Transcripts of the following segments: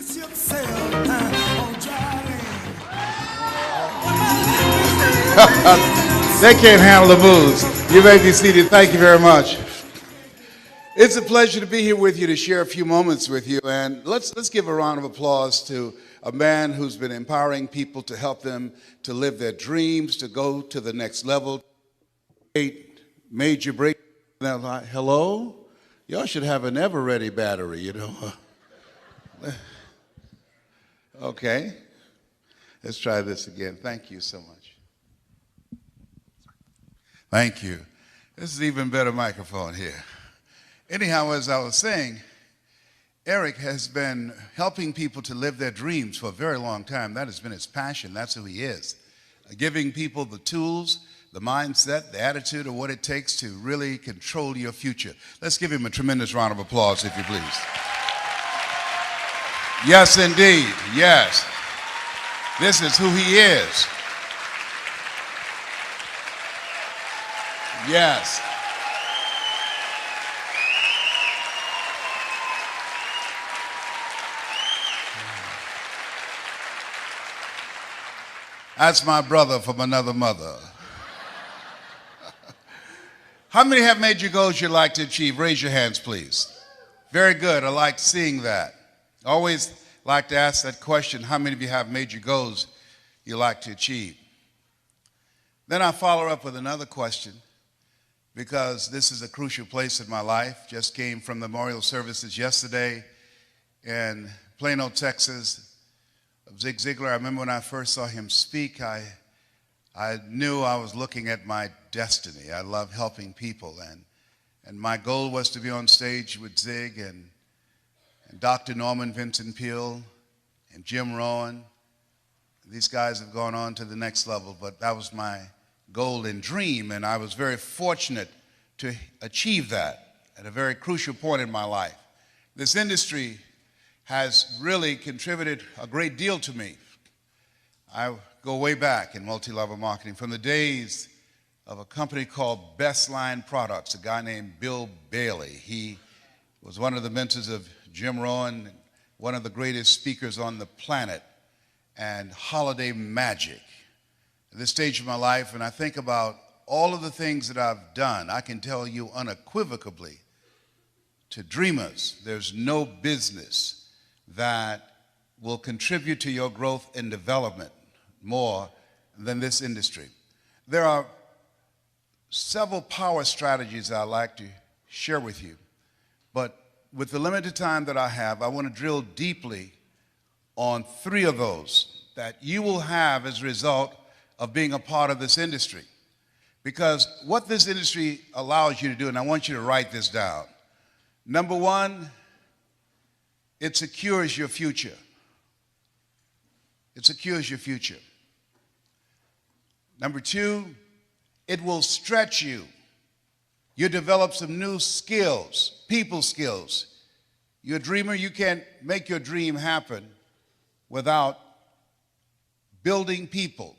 They can't handle the booze. You may be seated. Thank you very much. It's a pleasure to be here with you to share a few moments with you. And let's give a round of applause to a man who's been empowering people to help them to live their dreams, to go to the next level. Major break. They're like, hello? Y'all should have an ever-ready battery, you know. Okay. Let's try this again. Thank you so much. Thank you. This is even better microphone here. Anyhow, as I was saying, Eric has been helping people to live their dreams for a very long time. That has been his passion. That's who he is. Giving people the tools, the mindset, the attitude of what it takes to really control your future. Let's give him a tremendous round of applause, if you please. Yes, indeed. Yes. This is who he is. Yes. That's my brother from another mother. How many have major goals you'd like to achieve? Raise your hands, please. Very good. I like seeing that. Always like to ask that question, how many of you have major goals you like to achieve? Then I follow up with another question, because this is a crucial place in my life. Just came from the memorial services yesterday in Plano, Texas. Zig Ziglar, I remember when I first saw him speak, I knew I was looking at my destiny. I love helping people, and my goal was to be on stage with Zig and Dr. Norman Vincent Peale and Jim Rohn. These guys have gone on to the next level, but that was my goal and dream, and I was very fortunate to achieve that at a very crucial point in my life. This industry has really contributed a great deal to me. I go way back in multi-level marketing from the days of a company called Best Line Products, a guy named Bill Bailey. He was one of the mentors of Jim Rohn, one of the greatest speakers on the planet, and Holiday Magic. At this stage of my life, and I think about all of the things that I've done, I can tell you unequivocally, to dreamers, there's no business that will contribute to your growth and development more than this industry. There are several power strategies I'd like to share with you, but with the limited time that I have, I want to drill deeply on 3 of those that you will have as a result of being a part of this industry. Because what this industry allows you to do, and I want you to write this down. Number 1, it secures your future. It secures your future. Number 2, it will stretch you. You develop some new skills, people skills. You're a dreamer, you can't make your dream happen without building people.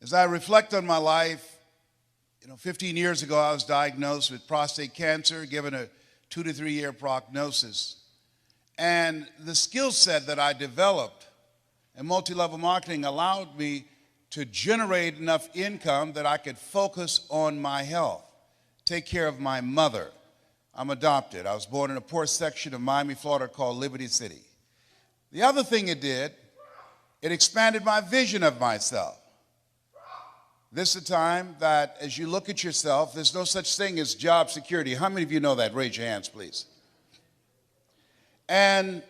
As I reflect on my life, 15 years ago I was diagnosed with prostate cancer, given a 2 to 3 year prognosis. And the skill set that I developed in multi-level marketing allowed me to generate enough income that I could focus on my health, take care of my mother. I'm adopted. I was born in a poor section of Miami, Florida called Liberty City. The other thing it did, it expanded my vision of myself. This is a time that as you look at yourself, there's no such thing as job security. How many of you know that? Raise your hands, please. And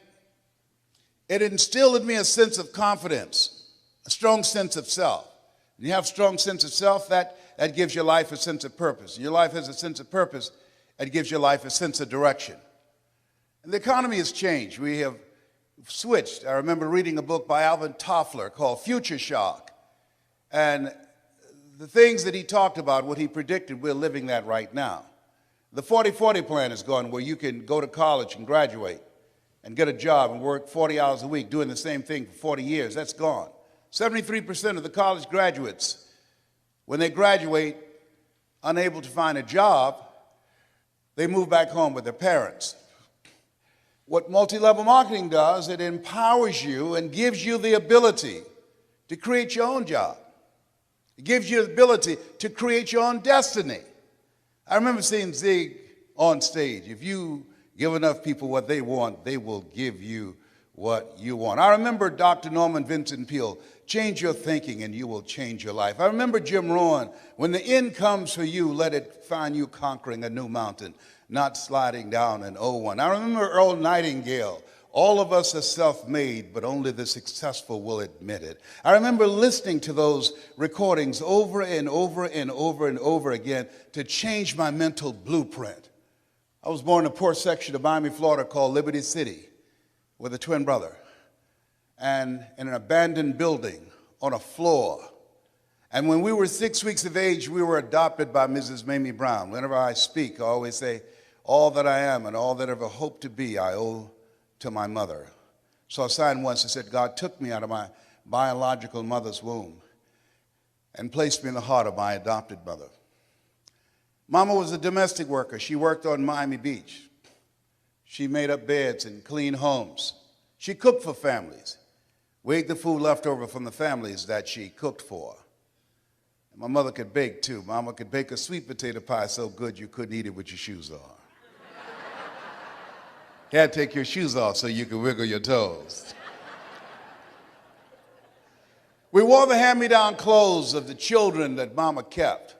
it instilled in me a sense of confidence, a strong sense of self. When you have a strong sense of self, that gives your life a sense of purpose. And your life has a sense of purpose, it gives your life a sense of direction. And the economy has changed. We have switched. I remember reading a book by Alvin Toffler called Future Shock. And the things that he talked about, what he predicted, we're living that right now. The 40-40 plan is gone, where you can go to college and graduate and get a job and work 40 hours a week doing the same thing for 40 years. That's gone. 73% of the college graduates, when they graduate, unable to find a job, they move back home with their parents. What multi-level marketing does, it empowers you and gives you the ability to create your own job. It gives you the ability to create your own destiny. I remember seeing Zig on stage. If you give enough people what they want, they will give you what you want. I remember Dr. Norman Vincent Peale, change your thinking and you will change your life. I remember Jim Rohn, when the end comes for you, let it find you conquering a new mountain, not sliding down an old one. I remember Earl Nightingale, all of us are self-made, but only the successful will admit it. I remember listening to those recordings over and over and over and over again to change my mental blueprint. I was born in a poor section of Miami, Florida called Liberty City with a twin brother, and in an abandoned building on a floor. And when we were 6 weeks of age, we were adopted by Mrs. Mamie Brown. Whenever I speak, I always say, all that I am and all that I ever hope to be, I owe to my mother. So I signed once and said, God took me out of my biological mother's womb and placed me in the heart of my adopted mother. Mama was a domestic worker. She worked on Miami Beach. She made up beds and cleaned homes. She cooked for families, weighed the food left over from the families that she cooked for. And my mother could bake too. Mama could bake a sweet potato pie so good you couldn't eat it with your shoes on. You had to take your shoes off so you could wiggle your toes. We wore the hand-me-down clothes of the children that Mama kept.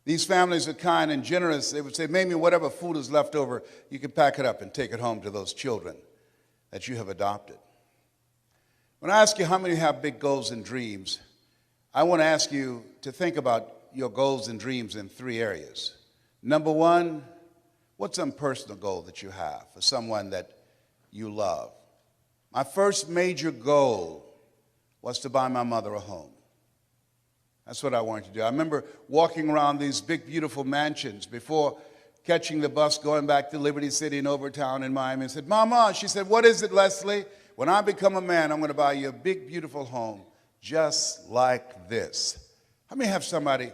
These families are kind and generous. They would say, Mamie, whatever food is left over, you can pack it up and take it home to those children that you have adopted. When I ask you how many have big goals and dreams, I want to ask you to think about your goals and dreams in 3 areas. Number 1, what's some personal goal that you have for someone that you love? My first major goal was to buy my mother a home. That's what I wanted to do. I remember walking around these big, beautiful mansions before catching the bus going back to Liberty City and Overtown in Miami and said, Mama, she said, what is it, Leslie? When I become a man, I'm going to buy you a big, beautiful home just like this. How many have somebody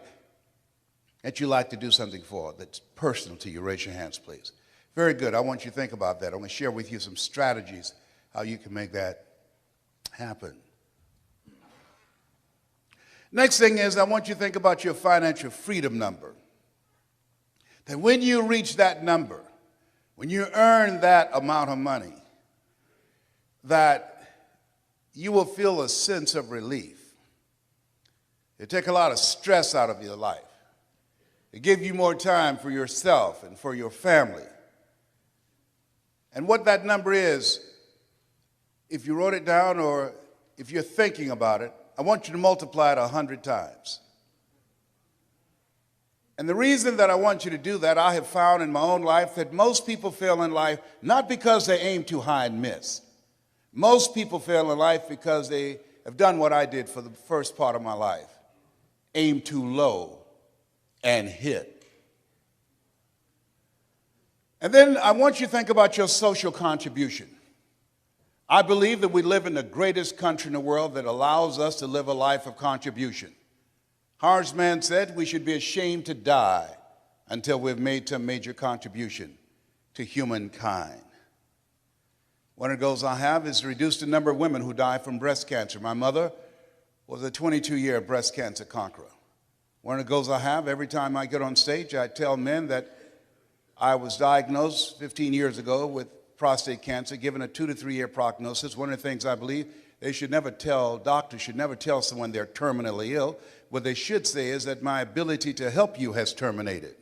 that you like to do something for that's personal to you? Raise your hands, please. Very good. I want you to think about that. I'm going to share with you some strategies how you can make that happen. Next thing is I want you to think about your financial freedom number. That when you reach that number, when you earn that amount of money, that you will feel a sense of relief. It take a lot of stress out of your life. It give you more time for yourself and for your family. And what that number is, if you wrote it down or if you're thinking about it, I want you to multiply it 100 times. And the reason that I want you to do that, I have found in my own life that most people fail in life not because they aim too high and miss. Most people fail in life because they have done what I did for the first part of my life. Aim too low and hit. And then I want you to think about your social contribution. I believe that we live in the greatest country in the world that allows us to live a life of contribution. Horace Mann said we should be ashamed to die until we've made some major contribution to humankind. One of the goals I have is to reduce the number of women who die from breast cancer. My mother was a 22-year breast cancer conqueror. One of the goals I have, every time I get on stage, I tell men that I was diagnosed 15 years ago with prostate cancer, given a 2 to 3 year prognosis. One of the things I believe doctors should never tell someone they're terminally ill. What they should say is that my ability to help you has terminated.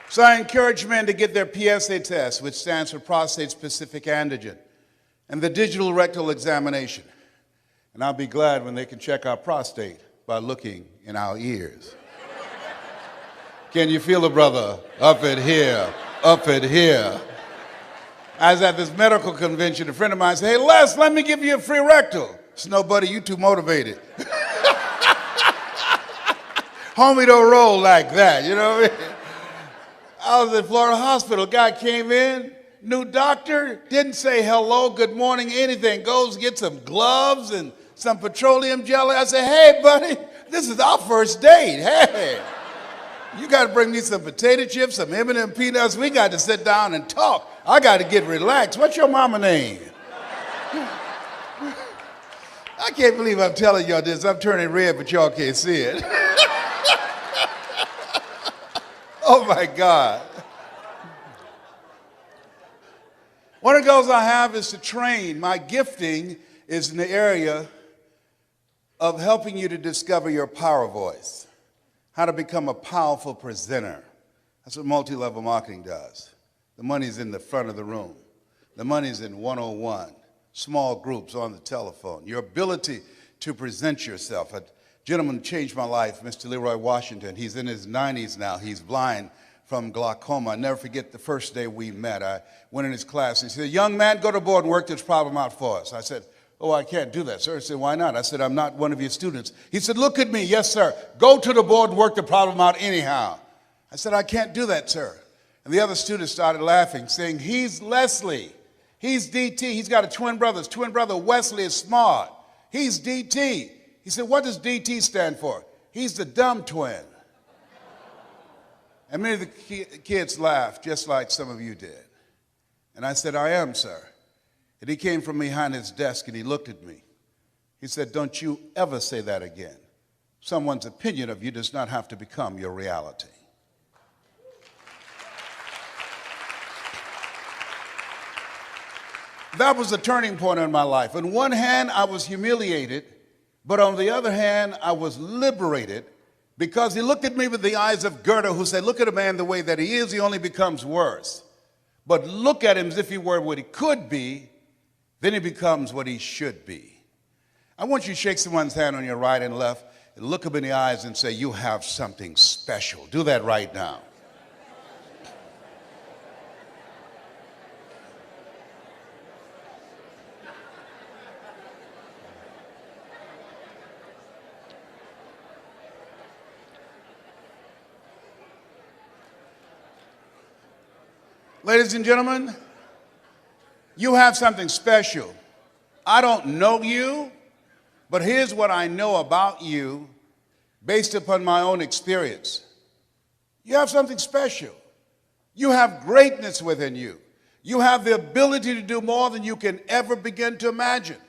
So I encourage men to get their PSA test, which stands for prostate specific antigen, and the digital rectal examination. And I'll be glad when they can check our prostate by looking in our ears. Can you feel it, brother? Up it here, up it here. I was at this medical convention. A friend of mine said, hey, Les, let me give you a free rectal. I said, no, buddy, you too motivated. Homie don't roll like that, you know what I mean? I was at Florida Hospital. Guy came in, new doctor, didn't say hello, good morning, anything. Goes get some gloves and some petroleum jelly. I said, hey, buddy, This is our first date. Hey, you got to bring me some potato chips, some M&M peanuts. We got to sit down and talk. I got to get relaxed. What's your mama name? I can't believe I'm telling y'all this. I'm turning red, but y'all can't see it. Oh my God. One of the goals I have is to train. My gifting is in the area of helping you to discover your power voice, how to become a powerful presenter. That's what multi-level marketing does. The money's in the front of the room. The money's in 101, small groups on the telephone. Your ability to present yourself. A gentleman changed my life, Mr. Leroy Washington. He's in his 90s now. He's blind from glaucoma. I never forget the first day we met. I went in his class and he said, "Young man, go to the board and work this problem out for us." I said, "Oh, I can't do that, sir." He said, "Why not?" I said, "I'm not one of your students." He said, "Look at me." "Yes, sir. Go to the board and work the problem out anyhow." I said, "I can't do that, sir." And the other students started laughing, saying, "He's Leslie. He's DT. He's got a twin brother. His twin brother Wesley is smart. He's DT." He said, "What does DT stand for?" "He's the dumb twin." And many of the kids laughed, just like some of you did. And I said, "I am, sir." And he came from behind his desk and he looked at me. He said, "Don't you ever say that again. Someone's opinion of you does not have to become your reality." That was the turning point in my life. On one hand, I was humiliated, but on the other hand, I was liberated because he looked at me with the eyes of Goethe, who said, "Look at a man the way that he is, he only becomes worse. But look at him as if he were what he could be, then he becomes what he should be." I want you to shake someone's hand on your right and left and look them in the eyes and say, "You have something special." Do that right now. Ladies and gentlemen, you have something special. I don't know you, but here's what I know about you based upon my own experience. You have something special. You have greatness within you. You have the ability to do more than you can ever begin to imagine.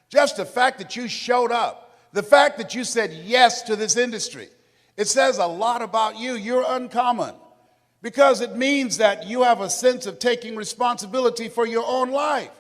Just the fact that you showed up, the fact that you said yes to this industry, it says a lot about you. You're uncommon. Because it means that you have a sense of taking responsibility for your own life.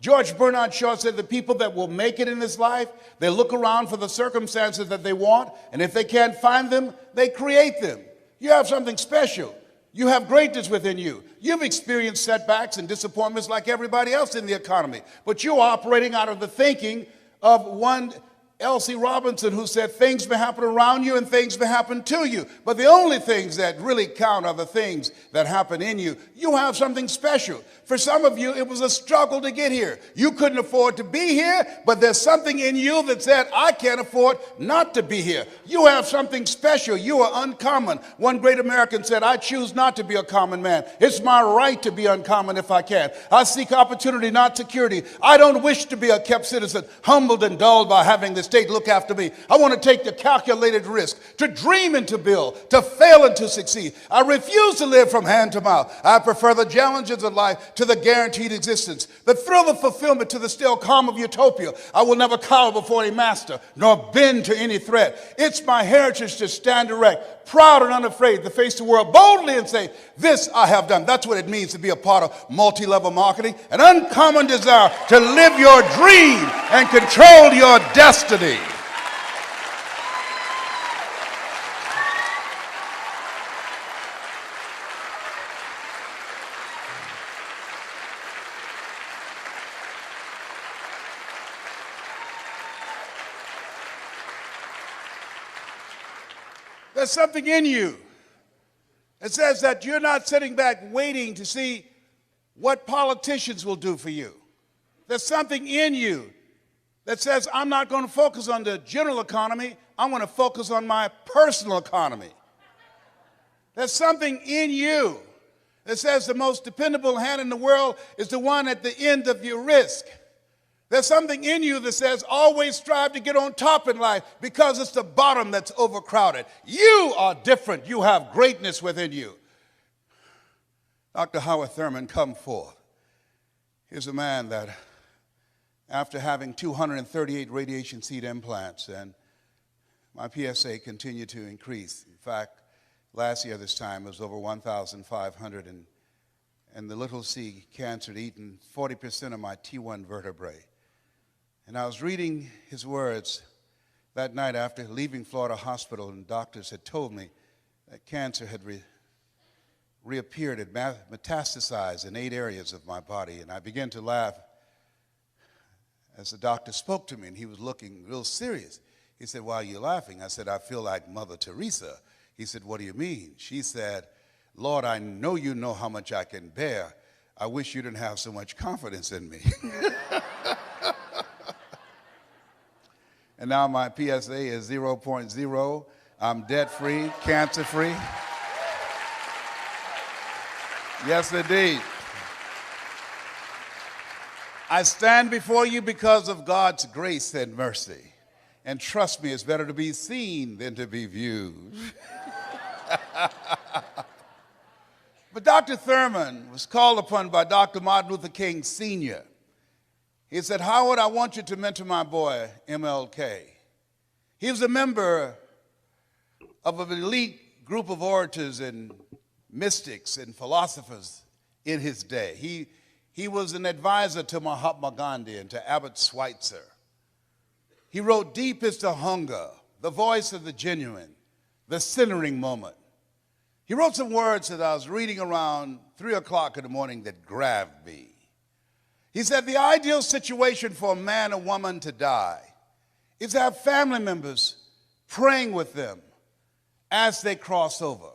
George Bernard Shaw said the people that will make it in this life, they look around for the circumstances that they want, and if they can't find them, they create them. You have something special. You have greatness within you. You've experienced setbacks and disappointments like everybody else in the economy, but you're operating out of the thinking of one L.C. Robinson, who said things may happen around you and things may happen to you, but the only things that really count are the things that happen in you. You have something special. For some of you, it was a struggle to get here. You couldn't afford to be here, but there's something in you that said, "I can't afford not to be here." You have something special. You are uncommon. One great American said, "I choose not to be a common man. It's my right to be uncommon if I can. I seek opportunity, not security. I don't wish to be a kept citizen, humbled and dulled by having the state look after me. I want to take the calculated risk, to dream and to build, to fail and to succeed. I refuse to live from hand to mouth. I prefer the challenges of life to the guaranteed existence, the thrill of fulfillment to the still calm of utopia. I will never cower before any master, nor bend to any threat. It's my heritage to stand erect, proud and unafraid, to face the world boldly and say, 'This I have done.'" That's what it means to be a part of multi-level marketing, an uncommon desire to live your dream and control your destiny. There's something in you. It says that you're not sitting back waiting to see what politicians will do for you. There's something in you that says, "I'm not going to focus on the general economy. I'm going to focus on my personal economy." There's something in you that says the most dependable hand in the world is the one at the end of your risk. There's something in you that says always strive to get on top in life because it's the bottom that's overcrowded. You are different. You have greatness within you. Dr. Howard Thurman, come forth. Here's a man that after having 238 radiation seed implants, and my PSA continued to increase. In fact, last year this time it was over 1,500, and the little c cancer had eaten 40% of my T1 vertebrae. And I was reading his words that night after leaving Florida Hospital, and doctors had told me that cancer had reappeared, had metastasized in 8 areas of my body. And I began to laugh as the doctor spoke to me, and he was looking real serious. He said, "Why are you laughing?" I said, "I feel like Mother Teresa." He said, "What do you mean?" She said, "Lord, I know you know how much I can bear. I wish you didn't have so much confidence in me." And now my PSA is 0.0. I'm debt-free, cancer-free. Yes, indeed. I stand before you because of God's grace and mercy. And trust me, it's better to be seen than to be viewed. But Dr. Thurman was called upon by Dr. Martin Luther King Sr. He said, "Howard, I want you to mentor my boy, MLK. He was a member of an elite group of orators and mystics and philosophers in his day. He was an advisor to Mahatma Gandhi and to Albert Schweitzer. He wrote, 'Deep is the hunger, the voice of the genuine, the centering moment.' He wrote some words that I was reading around 3 o'clock in the morning that grabbed me. He said, 'The ideal situation for a man or woman to die is to have family members praying with them as they cross over.'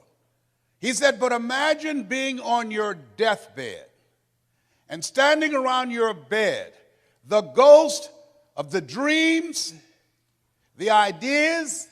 He said, 'But imagine being on your deathbed and standing around your bed, the ghost of the dreams, the ideas,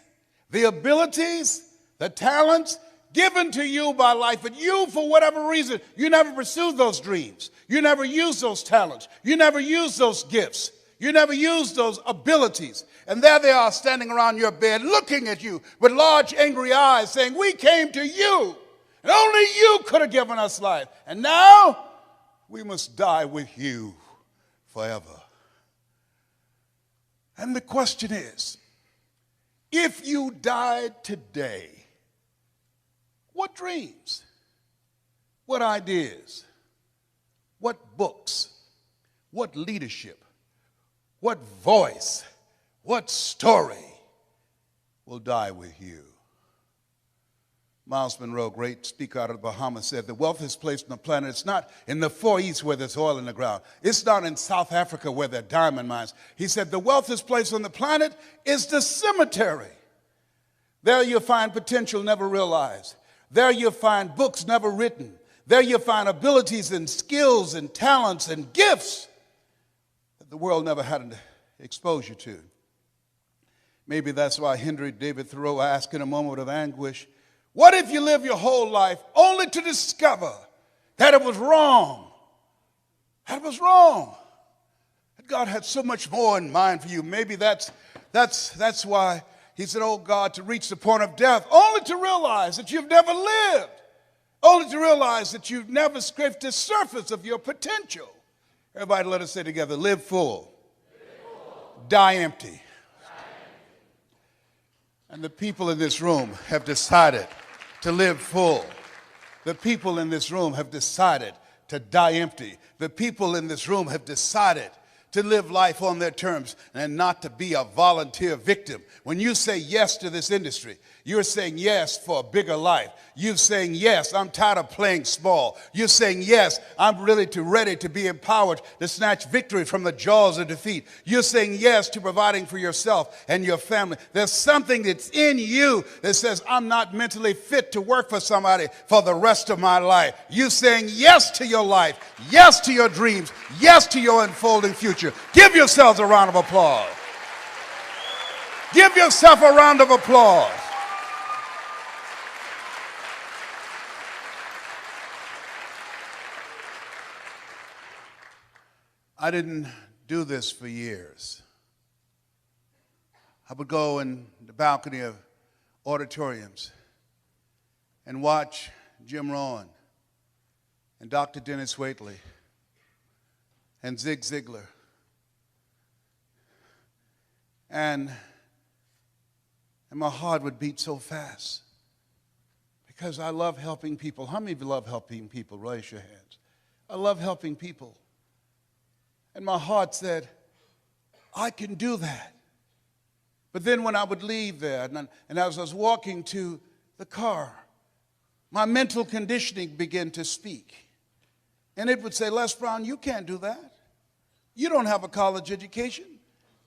the abilities, the talents given to you by life, but you, for whatever reason, you never pursued those dreams. You never used those talents. You never used those gifts. You never used those abilities. And there they are standing around your bed looking at you with large angry eyes saying, "We came to you, and only you could have given us life. And now we must die with you forever." And the question is, if you died today, what dreams, what ideas, what books, what leadership, what voice, what story will die with you? Miles Monroe, great speaker out of the Bahamas, said, "The wealthiest place on the planet, it's not in the Far East where there's oil in the ground. It's not in South Africa where there are diamond mines." He said, "The wealthiest place on the planet is the cemetery. There you'll find potential never realized. There you'll find books never written. There you'll find abilities and skills and talents and gifts that the world never had exposure to." Maybe that's why Henry David Thoreau asked in a moment of anguish, "What if you live your whole life only to discover that it was wrong? That it was wrong. That God had so much more in mind for you." Maybe that's why he said, "Oh God, to reach the point of death, only to realize that you've never lived, only to realize that you've never scraped the surface of your potential." Everybody let us say together, live full, die empty. And the people in this room have decided to live full. The people in this room have decided to die empty. The people in this room have decided to live life on their terms and not to be a volunteer victim. When you say yes to this industry, you're saying yes for a bigger life. You're saying yes, I'm tired of playing small. You're saying yes, I'm ready to be empowered to snatch victory from the jaws of defeat. You're saying yes to providing for yourself and your family. There's something that's in you that says, "I'm not mentally fit to work for somebody for the rest of my life." You're saying yes to your life, yes to your dreams, yes to your unfolding future. Give yourselves a round of applause. Give yourself a round of applause. I didn't do this for years. I would go in the balcony of auditoriums and watch Jim Rohn and Dr. Dennis Waitley and Zig Ziglar. And my heart would beat so fast because I love helping people. How many of you love helping people? Raise your hands. I love helping people. And my heart said, I can do that. But then when I would leave there, and as I was walking to the car, my mental conditioning began to speak. And it would say, Les Brown, you can't do that. You don't have a college education.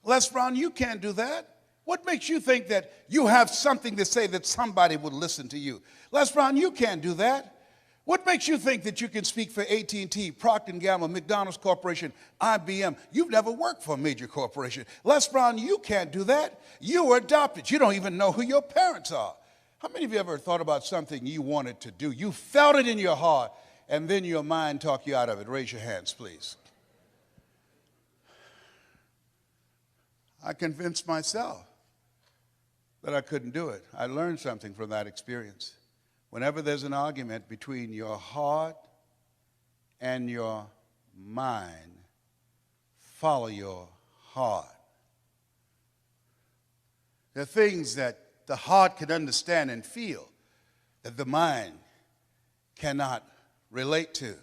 Les Brown, you can't do that. What makes you think that you have something to say that somebody would listen to you? Les Brown, you can't do that. What makes you think that you can speak for AT&T, Procter & Gamble, McDonald's Corporation, IBM? You've never worked for a major corporation. Les Brown, you can't do that. You were adopted. You don't even know who your parents are. How many of you ever thought about something you wanted to do? You felt it in your heart, and then your mind talked you out of it. Raise your hands, please. I convinced myself that I couldn't do it. I learned something from that experience. Whenever there's an argument between your heart and your mind, follow your heart. There are things that the heart can understand and feel that the mind cannot relate to.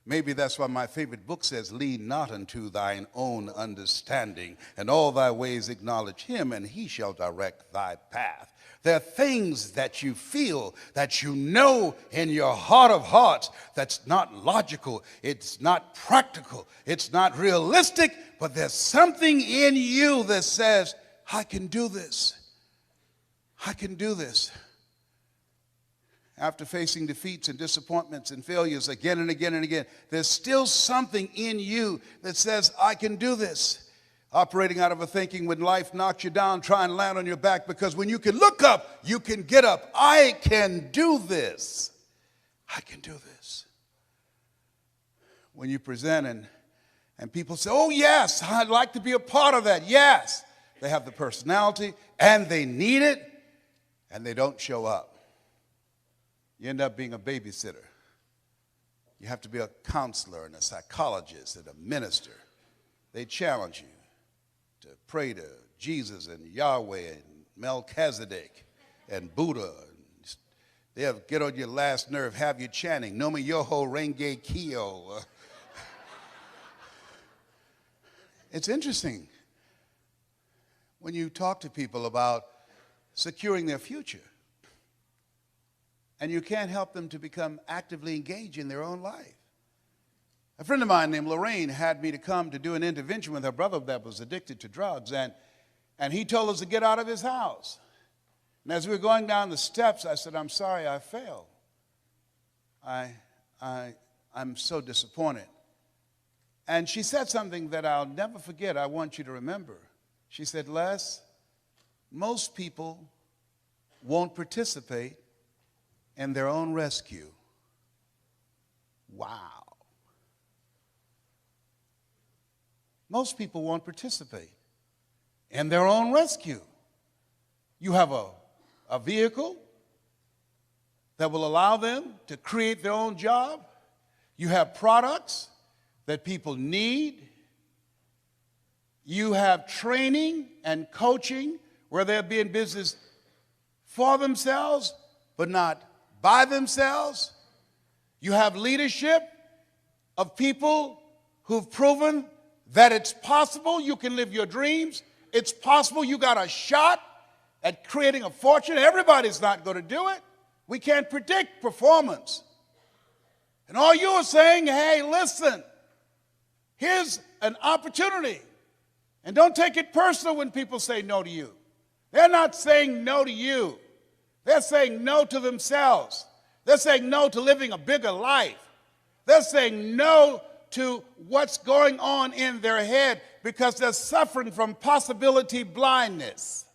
Maybe that's why my favorite book says, lean not unto thine own understanding, and all thy ways acknowledge him, and he shall direct thy path. There are things that you feel, that you know in your heart of hearts, that's not logical, it's not practical, it's not realistic, but there's something in you that says, I can do this. I can do this. After facing defeats and disappointments and failures again and again and again, there's still something in you that says, I can do this. Operating out of a thinking when life knocks you down, try and land on your back, because when you can look up, you can get up. I can do this. I can do this. When you present and people say, oh yes, I'd like to be a part of that. Yes, they have the personality and they need it, and they don't show up. You end up being a babysitter. You have to be a counselor and a psychologist and a minister. They challenge you to pray to Jesus and Yahweh and Melchizedek and Buddha. They'll get on your last nerve, have you chanting, Nomi Yoho Renge Kyo. It's interesting when you talk to people about securing their future, and you can't help them to become actively engaged in their own life. A friend of mine named Lorraine had me to come to do an intervention with her brother that was addicted to drugs, and he told us to get out of his house. And as we were going down the steps, I said, I'm sorry I failed. I'm so disappointed. And she said something that I'll never forget. I want you to remember. She said, Les, most people won't participate in their own rescue. Wow. Most people won't participate in their own rescue. You have a vehicle that will allow them to create their own job. You have products that people need. You have training and coaching where they'll be in business for themselves, but not by themselves. You have leadership of people who've proven that it's possible you can live your dreams. It's possible you got a shot at creating a fortune. Everybody's not going to do it. We can't predict performance. And all you are saying, hey, listen, here's an opportunity. And don't take it personal when people say no to you. They're not saying no to you. They're saying no to themselves. They're saying no to living a bigger life. They're saying no to what's going on in their head because they're suffering from possibility blindness.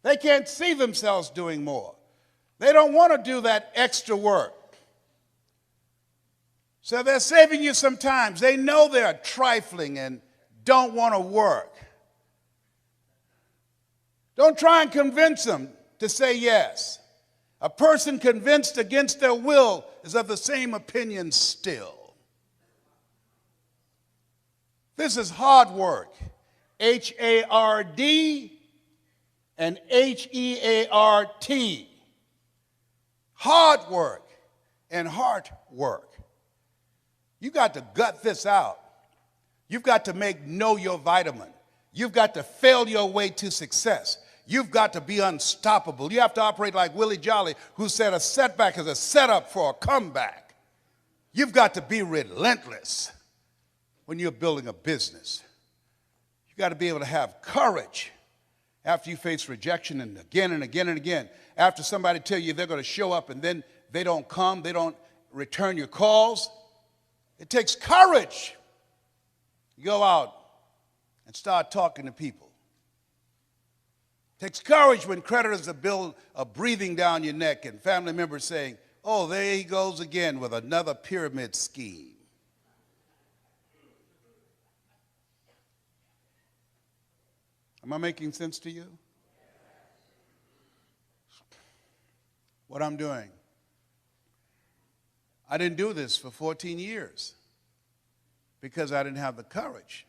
They can't see themselves doing more. They don't want to do that extra work. So they're saving you sometimes. They know they're trifling and don't want to work. Don't try and convince them to say yes. A person convinced against their will is of the same opinion still. This is hard work. H-A-R-D and H-E-A-R-T. Hard work and heart work. You got to gut this out. You've got to know your vitamin. You've got to fail your way to success. You've got to be unstoppable. You have to operate like Willie Jolly, who said a setback is a setup for a comeback. You've got to be relentless when you're building a business. You've got to be able to have courage after you face rejection and again and again and again. After somebody tell you they're going to show up and then they don't come, they don't return your calls. It takes courage. You go out and start talking to people. It takes courage when creditors are breathing down your neck and family members saying, oh, there he goes again with another pyramid scheme. Am I making sense to you? What I'm doing. I didn't do this for 14 years because I didn't have the courage.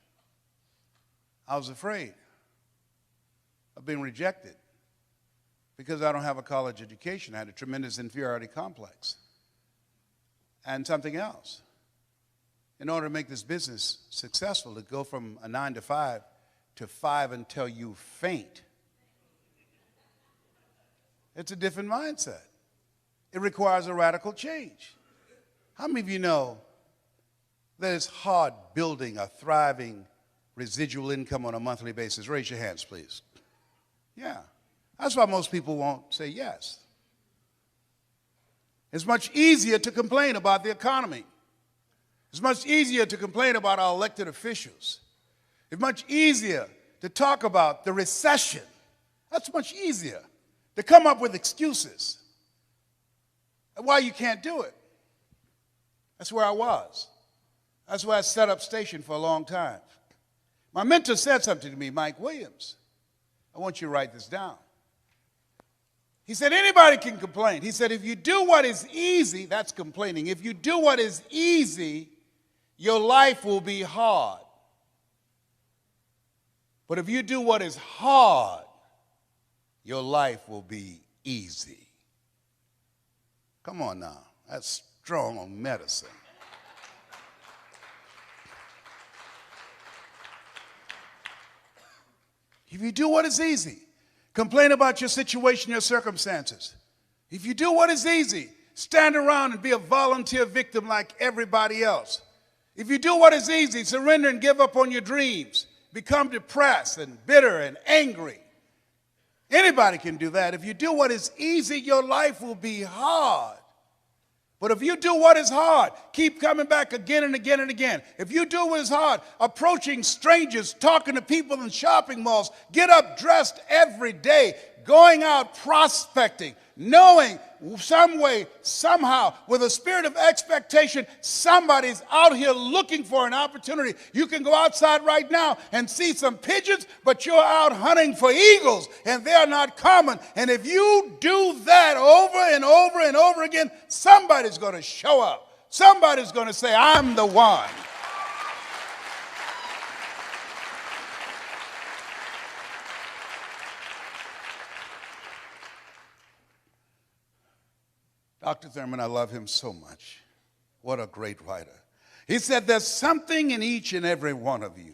I was afraid of being rejected because I don't have a college education. I had a tremendous inferiority complex. And something else. In order to make this business successful, to go from a 9 to 5 to 5 until you faint, it's a different mindset. It requires a radical change. How many of you know that it's hard building a thriving residual income on a monthly basis? Raise your hands, please. Yeah. That's why most people won't say yes. It's much easier to complain about the economy. It's much easier to complain about our elected officials. It's much easier to talk about the recession. That's much easier. To come up with excuses and why you can't do it. That's where I was. That's where I set up station for a long time. My mentor said something to me, Mike Williams. I want you to write this down. He said, anybody can complain. He said, if you do what is easy, that's complaining. If you do what is easy, your life will be hard. But if you do what is hard, your life will be easy. Come on now. That's strong medicine. If you do what is easy, complain about your situation, your circumstances. If you do what is easy, stand around and be a volunteer victim like everybody else. If you do what is easy, surrender and give up on your dreams, become depressed and bitter and angry. Anybody can do that. If you do what is easy, your life will be hard. But if you do what is hard, keep coming back again and again and again. If you do what is hard, approaching strangers, talking to people in shopping malls, get up dressed every day, going out prospecting, knowing some way, somehow, with a spirit of expectation, somebody's out here looking for an opportunity. You can go outside right now and see some pigeons, but you're out hunting for eagles, and they're not common. And if you do that over and over and over again, somebody's going to show up. Somebody's going to say, I'm the one. Dr. Thurman, I love him so much. What a great writer. He said, there's something in each and every one of you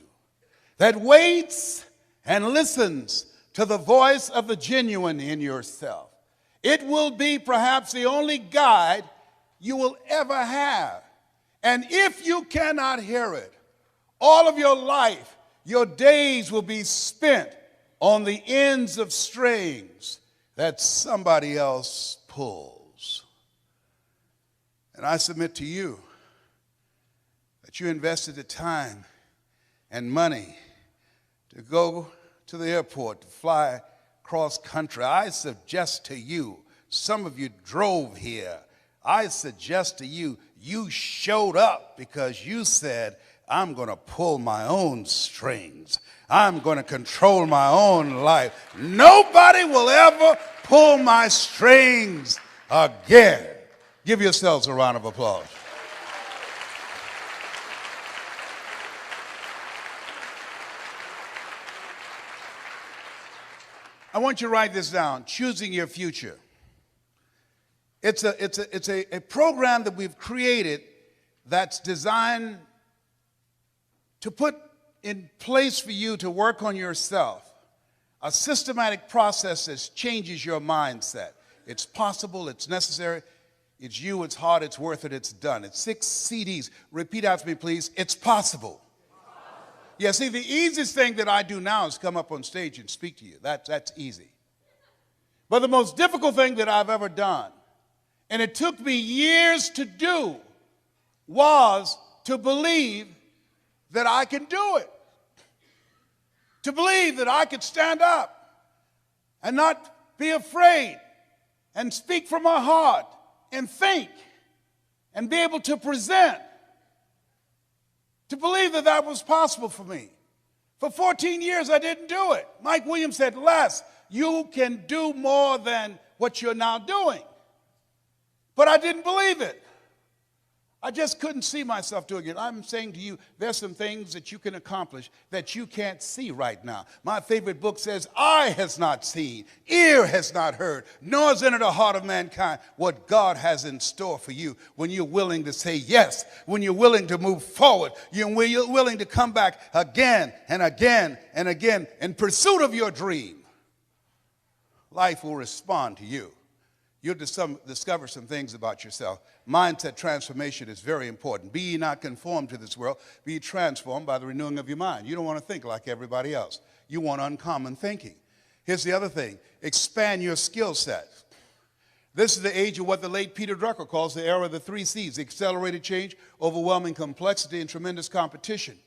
that waits and listens to the voice of the genuine in yourself. It will be perhaps the only guide you will ever have. And if you cannot hear it, all of your life, your days will be spent on the ends of strings that somebody else pulls. And I submit to you that you invested the time and money to go to the airport, to fly cross country. I suggest to you, some of you drove here. I suggest to you, You showed up because you said, I'm going to pull my own strings. I'm going to control my own life. Nobody will ever pull my strings again. Give yourselves a round of applause. I want you to write this down, choosing your future. It's a program that we've created that's designed to put in place for you to work on yourself, a systematic process that changes your mindset. It's possible, it's necessary, it's you, it's hard, it's worth it, it's done. It's 6 CDs. Repeat after me, please. It's possible. Yeah, see, the easiest thing that I do now is come up on stage and speak to you. That's easy. But the most difficult thing that I've ever done, and it took me years to do, was to believe that I can do it. To believe that I could stand up and not be afraid and speak from my heart and think and be able to present. To believe that that was possible for me. For 14 years, I didn't do it. Mike Williams said, Les, you can do more than what you're now doing. But I didn't believe it. I just couldn't see myself doing it. I'm saying to you, there's some things that you can accomplish that you can't see right now. My favorite book says, eye has not seen, ear has not heard, nor has entered the heart of mankind what God has in store for you when you're willing to say yes, when you're willing to move forward, when you're willing to come back again and again and again in pursuit of your dream. Life will respond to you. You'll discover some things about yourself. Mindset transformation is very important. Be ye not conformed to this world. Be ye transformed by the renewing of your mind. You don't want to think like everybody else. You want uncommon thinking. Here's the other thing. Expand your skill set. This is the age of what the late Peter Drucker calls the era of the 3 C's: accelerated change, overwhelming complexity, and tremendous competition.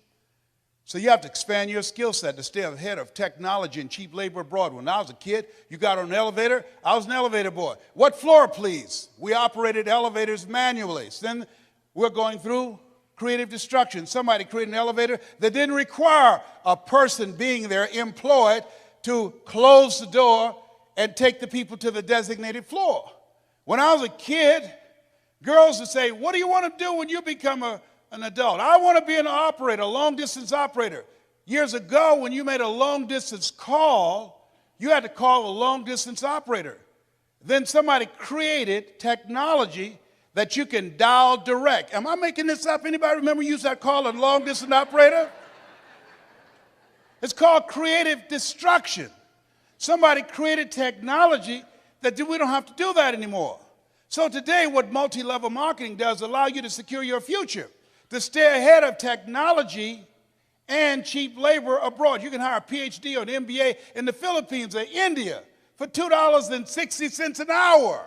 So you have to expand your skill set to stay ahead of technology and cheap labor abroad. When I was a kid, you got on an elevator, I was an elevator boy. What floor, please? We operated elevators manually. So then we're going through creative destruction. Somebody created an elevator that didn't require a person being there employed to close the door and take the people to the designated floor. When I was a kid, girls would say, what do you want to do when you become an adult? I want to be an operator, a long-distance operator. Years ago, when you made a long-distance call, you had to call a long-distance operator. Then somebody created technology that you can dial direct. Am I making this up? Anybody remember use that call, a long-distance operator? It's called creative destruction. Somebody created technology that we don't have to do that anymore. So today, what multi-level marketing does allow you to secure your future, to stay ahead of technology and cheap labor abroad. You can hire a PhD or an MBA in the Philippines or India for $2.60 an hour.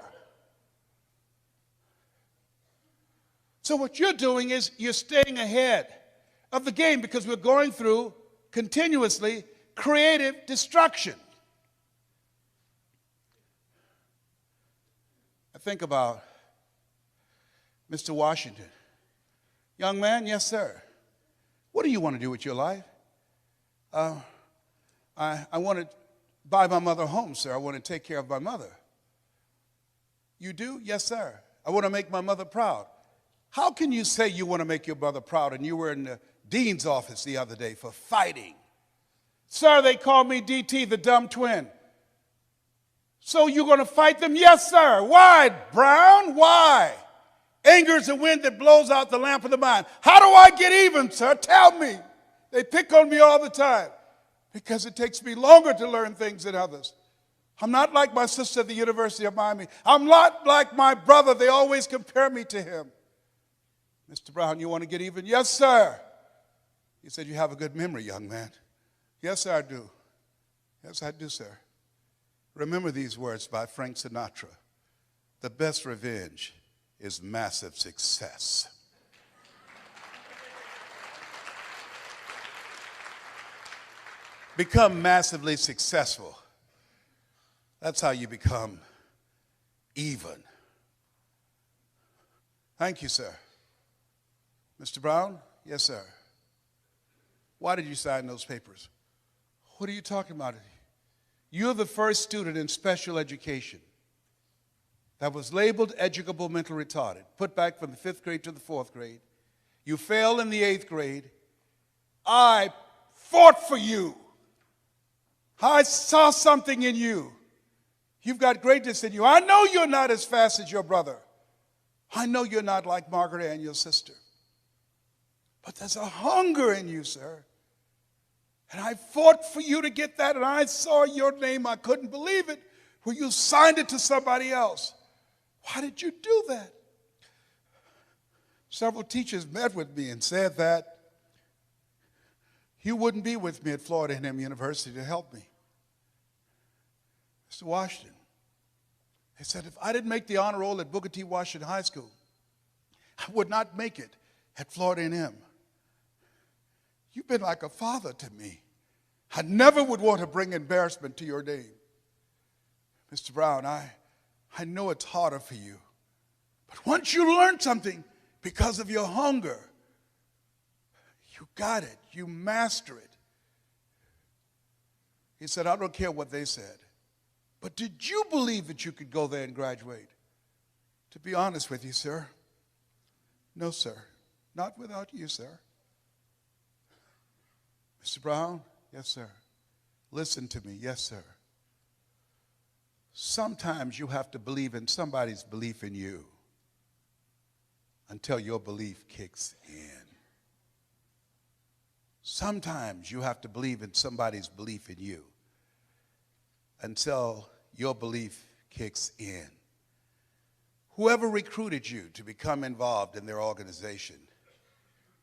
So what you're doing is you're staying ahead of the game because we're going through continuously creative destruction. I think about Mr. Washington. Young man, yes, sir. What do you want to do with your life? I want to buy my mother a home, sir. I want to take care of my mother. You do? Yes, sir. I want to make my mother proud. How can you say you want to make your mother proud and you were in the dean's office the other day for fighting? Sir, they call me DT, the dumb twin. So you're going to fight them? Yes, sir. Why, Brown? Why? Anger is the wind that blows out the lamp of the mind. How do I get even, sir? Tell me. They pick on me all the time because it takes me longer to learn things than others. I'm not like my sister at the University of Miami. I'm not like my brother. They always compare me to him. Mr. Brown, you want to get even? Yes, sir. He said, you have a good memory, young man. Yes, I do. Yes, I do, sir. Remember these words by Frank Sinatra. The best revenge is massive success. Become massively successful. That's how you become even. Thank you, sir. Mr. Brown? Yes, sir. Why did you sign those papers? What are you talking about? You're the first student in special education that was labeled educable mental retarded, put back from the 5th grade to the 4th grade. You failed in the 8th grade. I fought for you. I saw something in you. You've got greatness in you. I know you're not as fast as your brother. I know you're not like Margaret Ann, your sister. But there's a hunger in you, sir. And I fought for you to get that, and I saw your name. I couldn't believe it when you signed it to somebody else. Why did you do that? Several teachers met with me and said that you wouldn't be with me at Florida A&M University to help me. Mr. Washington, they said if I didn't make the honor roll at Booker T. Washington High School, I would not make it at Florida A&M. You've been like a father to me. I never would want to bring embarrassment to your name. Mr. Brown, I know it's harder for you. But once you learn something because of your hunger, you got it. You master it. He said, I don't care what they said. But did you believe that you could go there and graduate? To be honest with you, sir, no, sir. Not without you, sir. Mr. Brown? Yes, sir. Listen to me. Yes, sir. Sometimes you have to believe in somebody's belief in you until your belief kicks in. Sometimes you have to believe in somebody's belief in you until your belief kicks in. Whoever recruited you to become involved in their organization,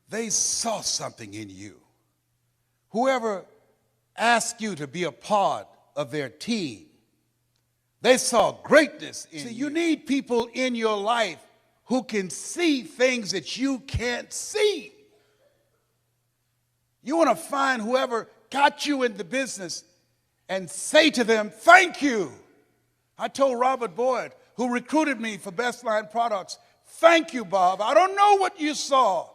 they saw something in you. Whoever asked you to be a part of their team, they saw greatness in you. You need people in your life who can see things that you can't see. You want to find whoever got you in the business and say to them, thank you. I told Robert Boyd, who recruited me for Best Line Products, thank you, Bob. I don't know what you saw,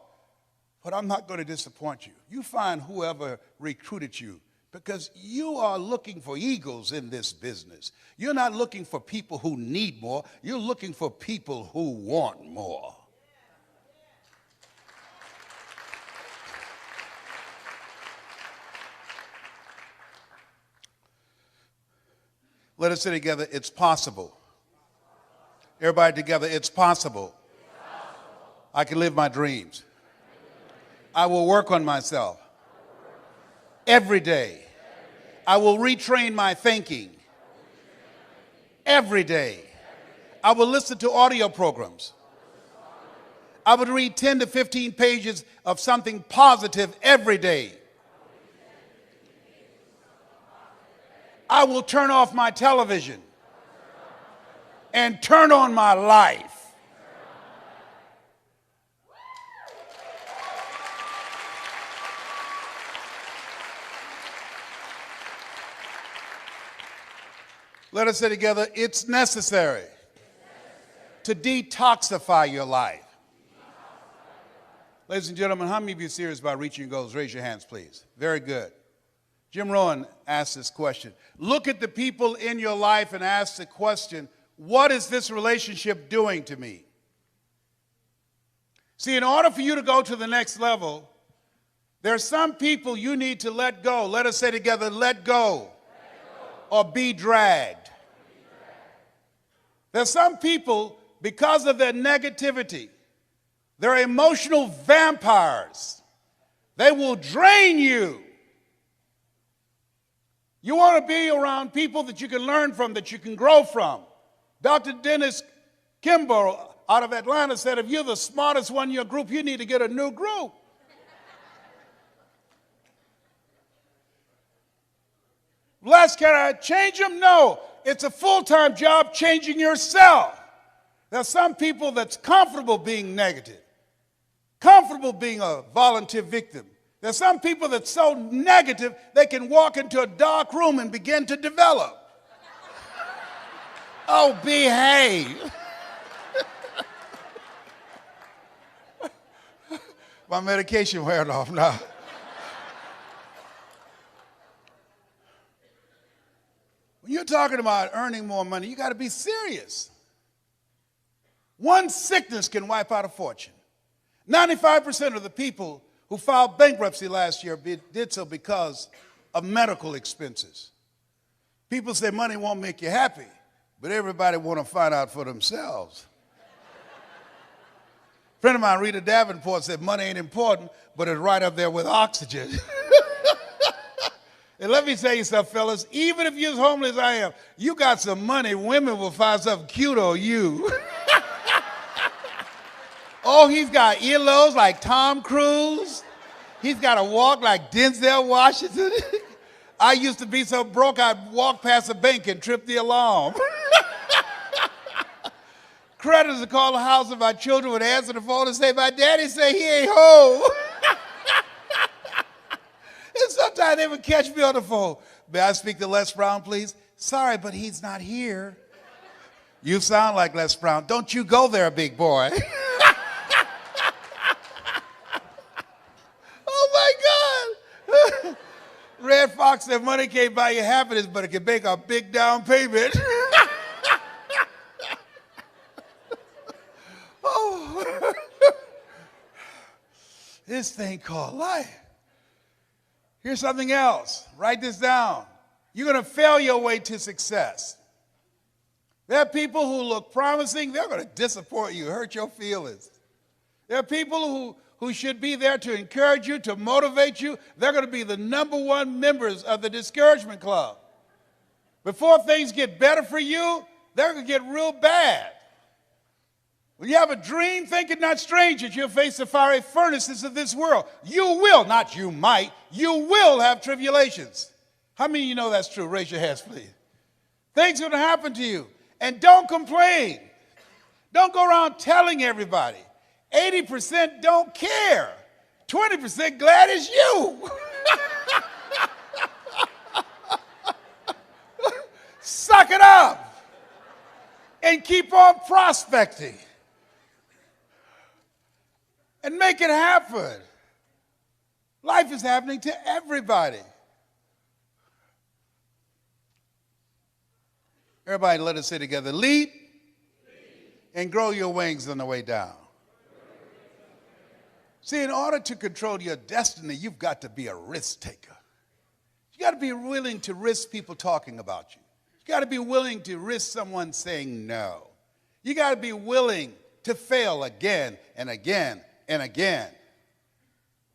but I'm not going to disappoint you. You find whoever recruited you, because you are looking for eagles in this business. You're not looking for people who need more. You're looking for people who want more. Let us say together, it's possible. Everybody together, it's possible. I can live my dreams. I will work on myself every day. I will retrain my thinking every day. I will listen to audio programs. I would read 10 to 15 pages of something positive every day. I will turn off my television and turn on my life. Let us say together, it's necessary to detoxify your life. Ladies and gentlemen, how many of you are serious about reaching your goals? Raise your hands, please. Very good. Jim Rohn asked this question. Look at the people in your life and ask the question, what is this relationship doing to me? See, in order for you to go to the next level, there are some people you need to let go. Let us say together, let go. Or be dragged. There's some people, because of their negativity, they're emotional vampires. They will drain you. You want to be around people that you can learn from, that you can grow from. Dr. Dennis Kimball out of Atlanta said, if you're the smartest one in your group, you need to get a new group. Les, can I change them? No. It's a full-time job changing yourself. There's some people that's comfortable being negative, comfortable being a volunteer victim. There's some people that's so negative they can walk into a dark room and begin to develop. Oh, behave. My medication wearing off now. When you're talking about earning more money, you got to be serious. One sickness can wipe out a fortune. 95% of the people who filed bankruptcy last year did so because of medical expenses. People say money won't make you happy, but everybody want to find out for themselves. A friend of mine, Rita Davenport, said money ain't important, but it's right up there with oxygen. And let me tell you something, fellas, even if you're as homeless as I am, you got some money, women will find something cute on you. Oh, he's got earlobes like Tom Cruise. He's got a walk like Denzel Washington. I used to be so broke, I'd walk past a bank and trip the alarm. Creditors would call the house and my children would answer the phone and say, my daddy say he ain't home. And sometimes they would catch me on the phone. May I speak to Les Brown, please? Sorry, but he's not here. You sound like Les Brown. Don't you go there, big boy. Oh, my God. Red Fox said money can't buy you happiness, but it can make a big down payment. Oh, this thing called life. Here's something else. Write this down. You're going to fail your way to success. There are people who look promising. They're going to disappoint you, hurt your feelings. There are people who should be there to encourage you, to motivate you. They're going to be the #1 members of the discouragement club. Before things get better for you, they're going to get real bad. When you have a dream, think it not strange that you'll face the fiery furnaces of this world. You will, not you might, you will have tribulations. How many of you know that's true? Raise your hands, please. Things are going to happen to you. And don't complain. Don't go around telling everybody. 80% don't care. 20% glad it's you. Suck it up and keep on prospecting. And make it happen. Life is happening to everybody. Everybody, let us say together, leap and grow your wings on the way down. See, in order to control your destiny, you've got to be a risk taker. You got to be willing to risk people talking about you. You got to be willing to risk someone saying no. You got to be willing to fail again and again and again.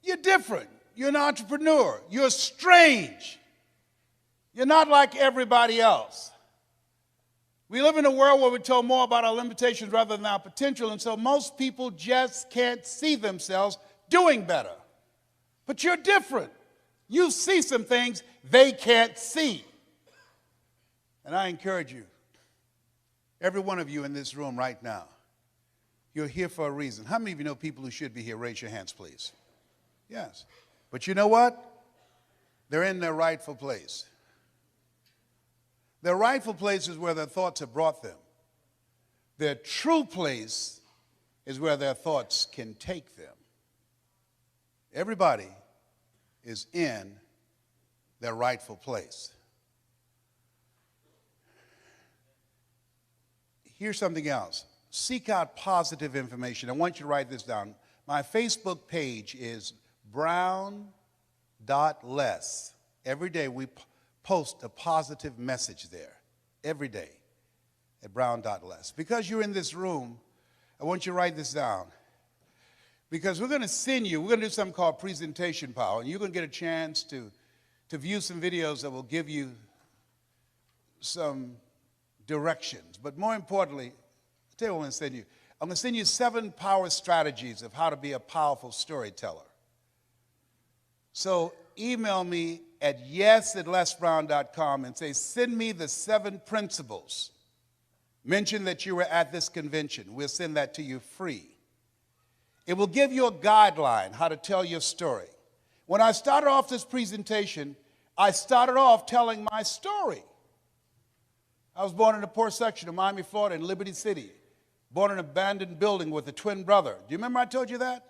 You're different. You're an entrepreneur. You're strange. You're not like everybody else. We live in a world where we're told more about our limitations rather than our potential, and so most people just can't see themselves doing better. But you're different. You see some things they can't see. And I encourage you, every one of you in this room right now, you're here for a reason. How many of you know people who should be here? Raise your hands, please. Yes. But you know what? They're in their rightful place. Their rightful place is where their thoughts have brought them. Their true place is where their thoughts can take them. Everybody is in their rightful place. Here's something else. Seek out positive information. I want you to write this down. My Facebook page is brown.less. Every day we post a positive message there. Every day at brown.less. Because you're in this room, I want you to write this down. Because we're going to send you, we're going to do something called presentation power, and you're going to get a chance to view some videos that will give you some directions. But more importantly, I'll tell you what I'm going to send you. I'm going to send you 7 power strategies of how to be a powerful storyteller. So email me at yes@lesbrown.com and say, send me the 7 principles. Mention that you were at this convention. We'll send that to you free. It will give you a guideline how to tell your story. When I started off this presentation, I started off telling my story. I was born in the poor section of Miami, Florida, in Liberty City. Born in an abandoned building with a twin brother. Do you remember I told you that?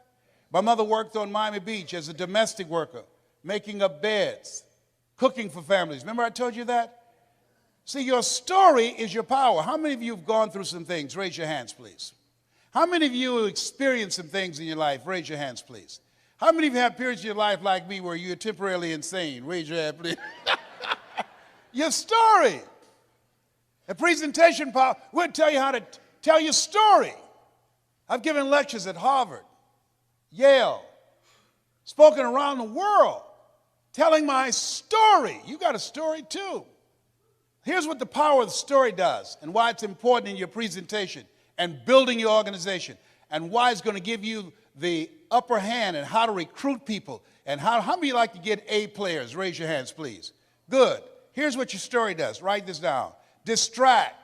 My mother worked on Miami Beach as a domestic worker, making up beds, cooking for families. Remember I told you that? See, your story is your power. How many of you have gone through some things? Raise your hands, please. How many of you have experienced some things in your life? Raise your hands, please. How many of you have periods in your life like me where you're temporarily insane? Raise your hand, please. Your story. A presentation power will tell you how to tell your story. I've given lectures at Harvard, Yale, spoken around the world, telling my story. You got a story too. Here's what the power of the story does and why it's important in your presentation and building your organization and why it's going to give you the upper hand and how to recruit people and how many of you like to get A players? Raise your hands, please. Good. Here's what your story does. Write this down. Distract.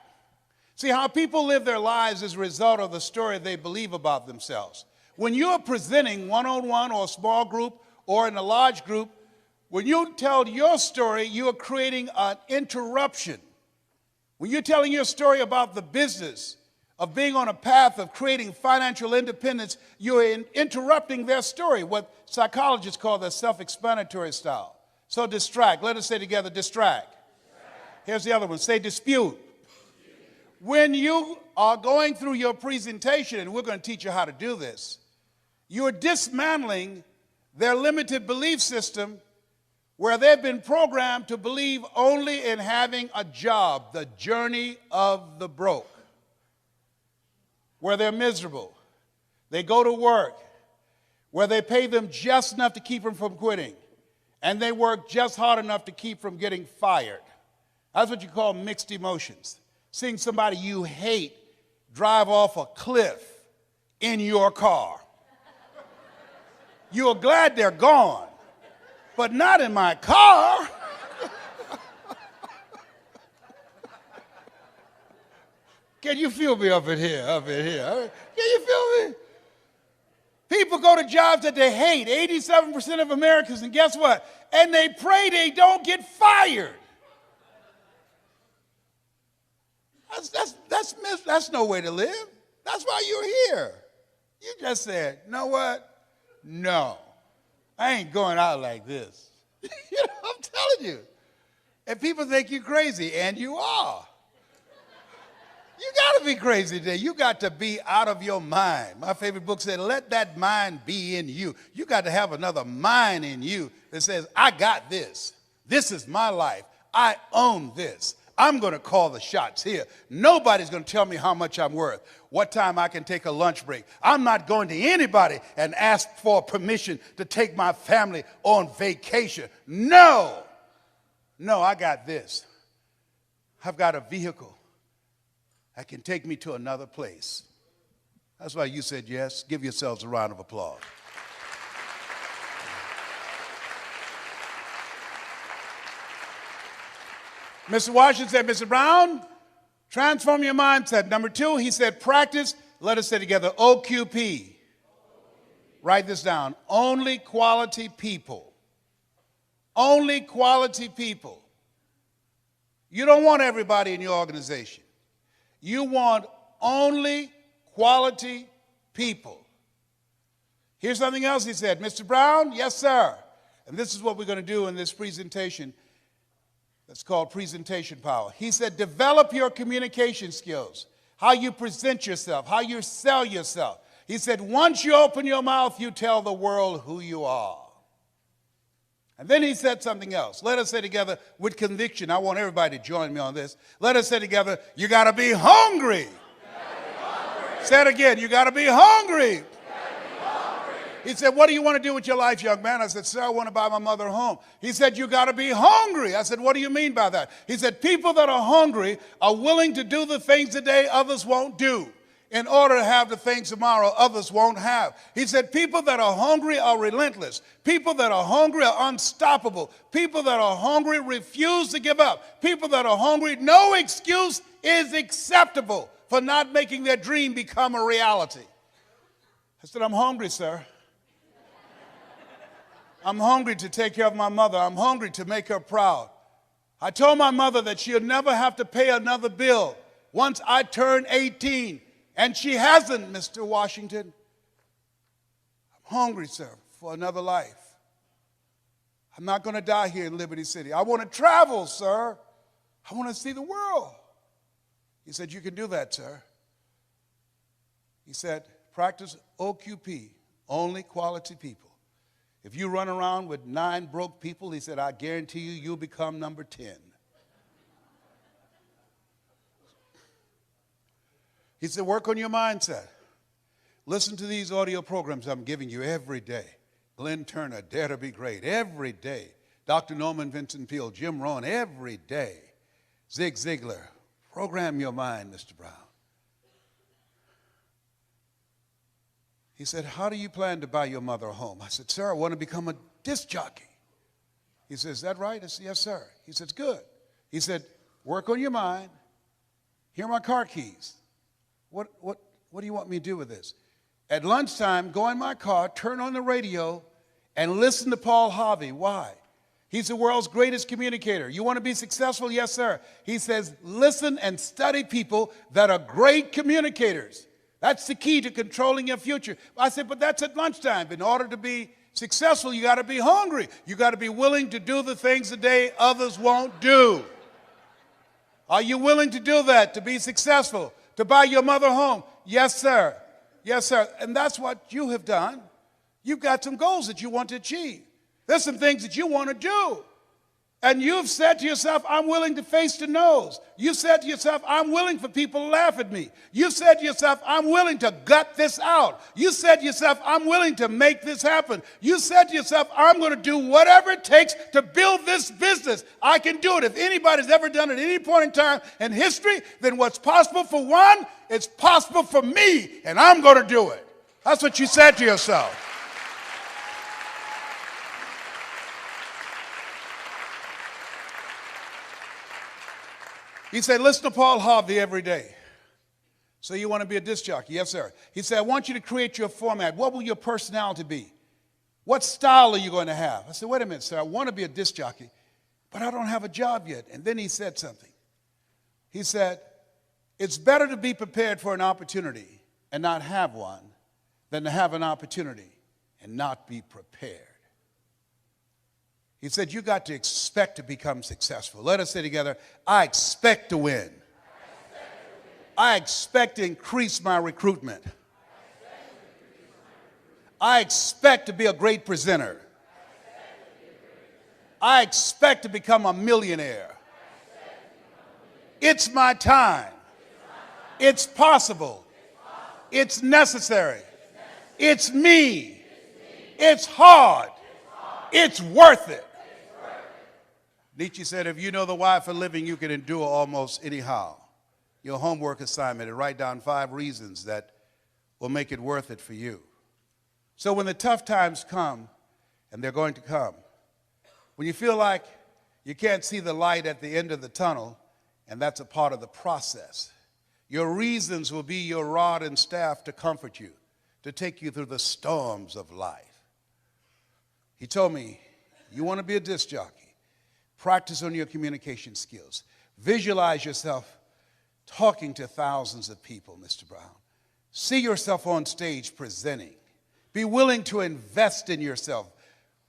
See, how people live their lives is a result of the story they believe about themselves. When you're presenting one-on-one or a small group or in a large group, when you tell your story, you are creating an interruption. When you're telling your story about the business of being on a path of creating financial independence, you're interrupting their story, what psychologists call the self-explanatory style. So distract. Let us say together, distract. Here's the other one. Say dispute. When you are going through your presentation, and we're going to teach you how to do this, you're dismantling their limited belief system where they've been programmed to believe only in having a job, the journey of the broke, where they're miserable. They go to work, where they pay them just enough to keep them from quitting, and they work just hard enough to keep from getting fired. That's what you call mixed emotions. Seeing somebody you hate drive off a cliff in your car. You're glad they're gone, but not in my car. Can you feel me up in here? Can you feel me? People go to jobs that they hate, 87% of Americans, and guess what? And they pray they don't get fired. That's no way to live. That's why you're here. You just said, you know what? No, I ain't going out like this. You know, I'm telling you. And people think you're crazy, and you are. You got to be crazy today. You got to be out of your mind. My favorite book said, let that mind be in you. You got to have another mind in you that says, I got this. This is my life. I own this. I'm going to call the shots here. Nobody's going to tell me how much I'm worth, what time I can take a lunch break. I'm not going to anybody and ask for permission to take my family on vacation. No, I got this. I've got a vehicle that can take me to another place. That's why you said yes. Give yourselves a round of applause. Mr. Washington said, Mr. Brown, transform your mindset. Number 2, he said, practice. Let us say together, OQP. Write this down. Only quality people. Only quality people. You don't want everybody in your organization. You want only quality people. Here's something else he said. Mr. Brown, yes, sir. And this is what we're going to do in this presentation. That's called presentation power. He said, develop your communication skills, how you present yourself, how you sell yourself. He said, once you open your mouth, you tell the world who you are. And then he said something else. Let us say together with conviction. I want everybody to join me on this. Let us say together, you got to be hungry. Say it again, you got to be hungry. He said, what do you want to do with your life, young man? I said, sir, I want to buy my mother a home. He said, you got to be hungry. I said, what do you mean by that? He said, people that are hungry are willing to do the things today others won't do in order to have the things tomorrow others won't have. He said, people that are hungry are relentless. People that are hungry are unstoppable. People that are hungry refuse to give up. People that are hungry, no excuse is acceptable for not making their dream become a reality. I said, I'm hungry, sir. I'm hungry to take care of my mother. I'm hungry to make her proud. I told my mother that she'll never have to pay another bill once I turn 18, and she hasn't, Mr. Washington. I'm hungry, sir, for another life. I'm not going to die here in Liberty City. I want to travel, sir. I want to see the world. He said, you can do that, sir. He said, practice OQP, only quality people. If you run around with 9 broke people, he said, I guarantee you, you'll become number 10. He said, work on your mindset. Listen to these audio programs I'm giving you every day. Glenn Turner, Dare to Be Great, every day. Dr. Norman Vincent Peale, Jim Rohn, every day. Zig Ziglar, program your mind, Mr. Brown. He said, how do you plan to buy your mother a home? I said, sir, I want to become a disc jockey. He said, is that right? I said, yes, sir. He said, good. He said, work on your mind. Here are my car keys. What do you want me to do with this? At lunchtime, go in my car, turn on the radio, and listen to Paul Harvey. Why? He's the world's greatest communicator. You want to be successful? Yes, sir. He says, listen and study people that are great communicators. That's the key to controlling your future. I said, but that's at lunchtime. In order to be successful, you got to be hungry. You got to be willing to do the things today others won't do. Are you willing to do that to be successful? To buy your mother a home? Yes, sir. Yes, sir. And that's what you have done. You've got some goals that you want to achieve. There's some things that you want to do. And you've said to yourself, I'm willing to face the no's. You said to yourself, I'm willing for people to laugh at me. You said to yourself, I'm willing to gut this out. You said to yourself, I'm willing to make this happen. You said to yourself, I'm going to do whatever it takes to build this business. I can do it. If anybody's ever done it at any point in time in history, then what's possible for one, it's possible for me, and I'm going to do it. That's what you said to yourself. He said, listen to Paul Harvey every day. So you want to be a disc jockey? Yes, sir. He said, I want you to create your format. What will your personality be? What style are you going to have? I said, wait a minute, sir. I want to be a disc jockey, but I don't have a job yet. And then he said something. He said, it's better to be prepared for an opportunity and not have one than to have an opportunity and not be prepared. He said, you got to expect to become successful. Let us say together, I expect to win. I expect to increase my recruitment. I expect to be a great presenter. I expect to become a millionaire. It's my time. It's possible. It's necessary. It's me. It's hard. It's worth it. Nietzsche said, if you know the why for living, you can endure almost anyhow. Your homework assignment is write down 5 reasons that will make it worth it for you. So when the tough times come, and they're going to come, when you feel like you can't see the light at the end of the tunnel, and that's a part of the process, your reasons will be your rod and staff to comfort you, to take you through the storms of life. He told me, you want to be a disc jockey? Practice on your communication skills. Visualize yourself talking to thousands of people, Mr. Brown. See yourself on stage presenting. Be willing to invest in yourself.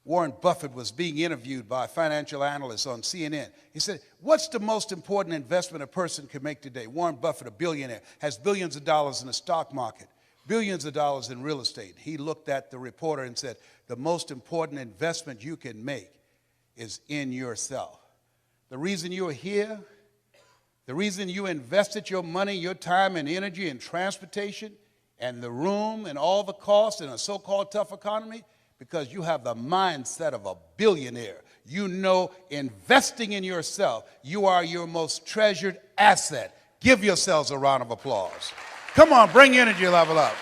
Warren Buffett was being interviewed by a financial analyst on CNN. He said, what's the most important investment a person can make today? Warren Buffett, a billionaire, has billions of dollars in the stock market, billions of dollars in real estate. He looked at the reporter and said, the most important investment you can make is in yourself. The reason you're here, the reason you invested your money, your time and energy in transportation and the room and all the costs in a so-called tough economy, because you have the mindset of a billionaire. You know, investing in yourself, you are your most treasured asset. Give yourselves a round of applause. Come on, bring your energy level up.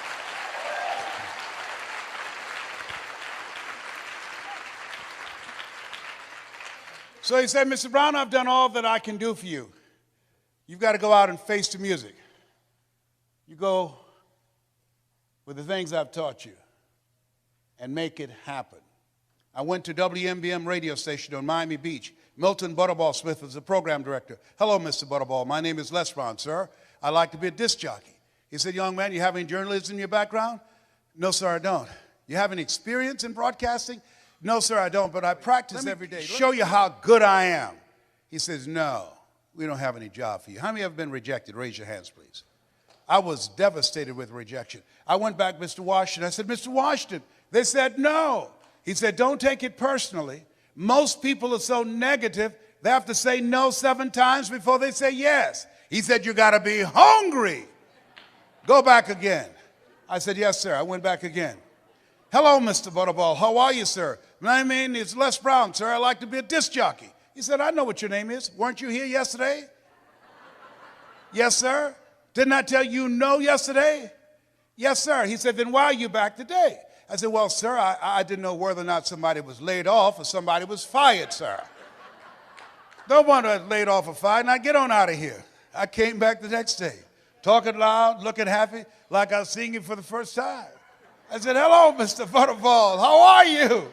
So he said, Mr. Brown, I've done all that I can do for you. You've got to go out and face the music. You go with the things I've taught you and make it happen. I went to WMBM radio station on Miami Beach. Milton Butterball Smith was the program director. Hello, Mr. Butterball. My name is Les Brown, sir. I'd like to be a disc jockey. He said, young man, you have any journalism in your background? No, sir, I don't. You have any experience in broadcasting? No, sir, I don't, but I practice every day. Show you how good I am. He says, no, we don't have any job for you. How many have been rejected? Raise your hands, please. I was devastated with rejection. I went back to Mr. Washington. I said, Mr. Washington, they said no. He said, don't take it personally. Most people are so negative, they have to say no 7 times before they say yes. He said, you got to be hungry. Go back again. I said, yes, sir. I went back again. Hello, Mr. Butterball. How are you, sir? My name is Les Brown, sir. I like to be a disc jockey. He said, I know what your name is. Weren't you here yesterday? Yes, sir. Didn't I tell you no yesterday? Yes, sir. He said, then why are you back today? I said, well, sir, I didn't know whether or not somebody was laid off or somebody was fired, sir. Don't want to laid off or fired. Now get on out of here. I came back the next day, talking loud, looking happy, like I was seeing you for the first time. I said, hello, Mr. Butterball. How are you?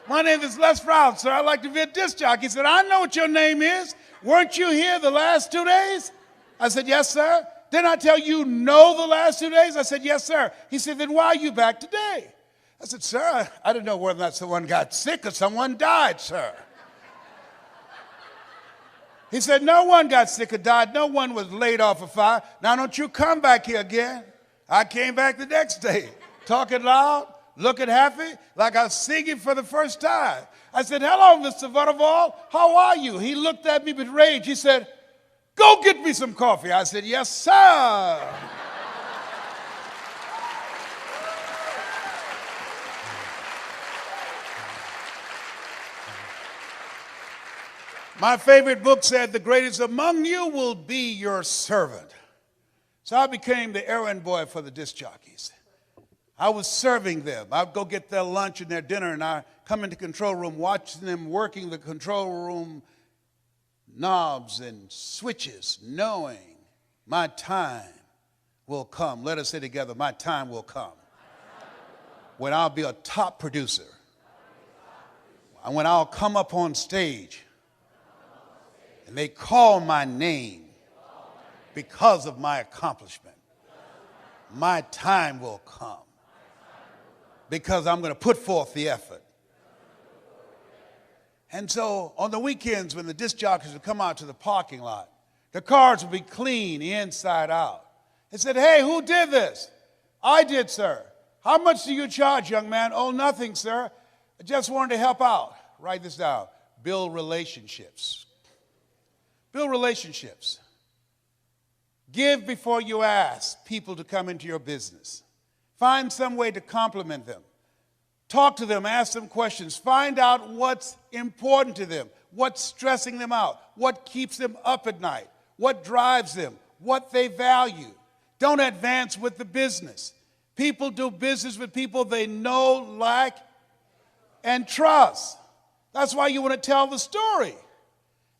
My name is Les Brown, sir. I like to be a disc jockey. He said, I know what your name is. Weren't you here the last 2 days? I said, yes, sir. Didn't I tell you no the last 2 days? I said, yes, sir. He said, then why are you back today? I said, sir, I didn't know whether or not someone got sick or someone died, sir. He said, no one got sick or died. No one was laid off or fired. Now don't you come back here again. I came back the next day, talking loud, looking happy, like I was singing for the first time. I said, hello, Mr. Butterball. How are you? He looked at me with rage. He said, go get me some coffee. I said, yes, sir. My favorite book said, the greatest among you will be your servant. So I became the errand boy for the disc jockeys. I was serving them. I'd go get their lunch and their dinner, and I'd come into the control room, watching them working the control room knobs and switches, knowing my time will come. Let us say together, my time will come. When I'll be a top producer. And when I'll come up on stage and they call my name because of my accomplishment. My time will come because I'm going to put forth the effort. And so on the weekends when the disc jockeys would come out to the parking lot, the cars would be clean inside out. They said, hey, who did this? I did, sir. How much do you charge, young man? Oh, nothing, sir. I just wanted to help out. Write this down. Build relationships. Build relationships. Give before you ask people to come into your business. Find some way to compliment them. Talk to them, ask them questions. Find out what's important to them, what's stressing them out, what keeps them up at night, what drives them, what they value. Don't advance with the business. People do business with people they know, like, and trust. That's why you want to tell the story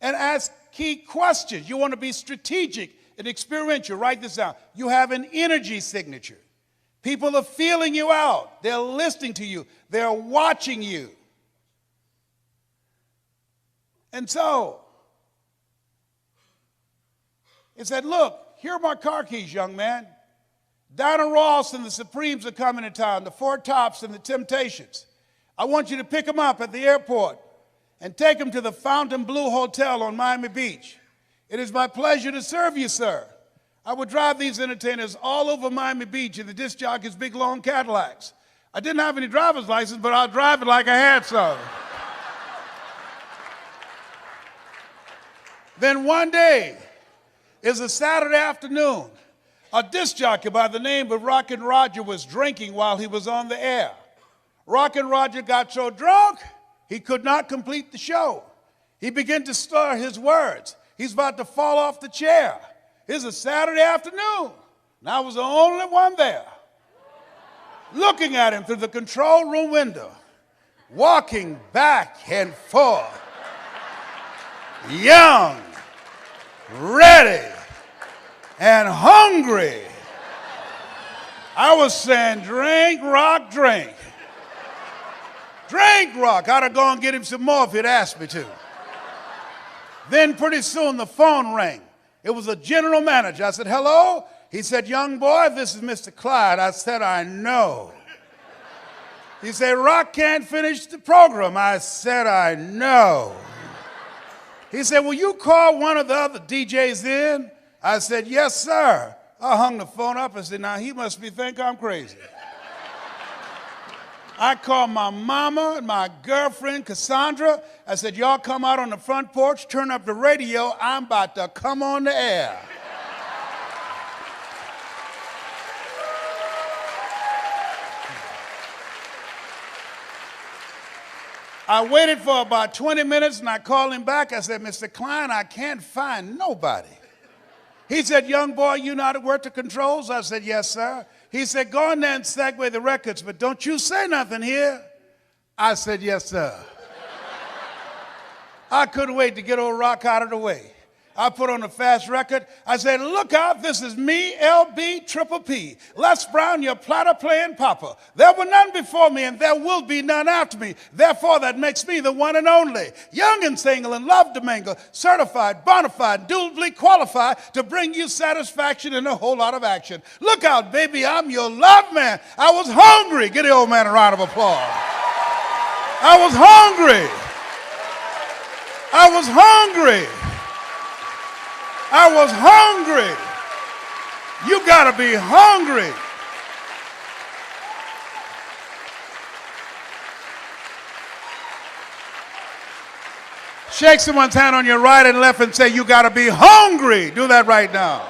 and ask key questions. You want to be strategic and experiential. Write this down. You have an energy signature. People are feeling you out. They're listening to you. They're watching you. And so, it said, look, here are my car keys, young man. Dinah Ross and the Supremes are coming to town, the Four Tops and the Temptations. I want you to pick them up at the airport and take them to the Fontainebleau Hotel on Miami Beach. It is my pleasure to serve you, sir. I would drive these entertainers all over Miami Beach in the disc jockeys' big, long Cadillacs. I didn't have any driver's license, but I'll drive it like I had some. Then one day, it's a Saturday afternoon, a disc jockey by the name of Rockin' Roger was drinking while he was on the air. Rockin' Roger got so drunk, he could not complete the show. He began to slur his words. He's about to fall off the chair. It's a Saturday afternoon, and I was the only one there, looking at him through the control room window, walking back and forth, young, ready, and hungry. I was saying, drink, rock, drink. Drink, rock. I'd have gone and get him some more if he'd asked me to. Then pretty soon the phone rang. It was a general manager. I said, hello? He said, young boy, this is Mr. Clyde. I said, I know. He said, Rock can't finish the program. I said, I know. He said, will you call one of the other DJs in? I said, yes, sir. I hung the phone up and said, now he must think I'm crazy. I called my mama and my girlfriend, Cassandra. I said, y'all come out on the front porch, turn up the radio. I'm about to come on the air. I waited for about 20 minutes and I called him back. I said, Mr. Klein, I can't find nobody. He said, young boy, you know how to work the controls? I said, yes, sir. He said, go in there and segue the records, but don't you say nothing here. I said, yes, sir. I couldn't wait to get old Rock out of the way. I put on a fast record. I said, look out, this is me, LB Triple P. Les Brown, your platter playing papa. There were none before me and there will be none after me. Therefore, that makes me the one and only. Young and single and love to mingle. Certified, bona fide, duly qualified to bring you satisfaction and a whole lot of action. Look out, baby, I'm your love man. I was hungry. Give the old man a round of applause. I was hungry. I was hungry. I was hungry. You got to be hungry. Shake someone's hand on your right and left and say, you got to be hungry. Do that right now.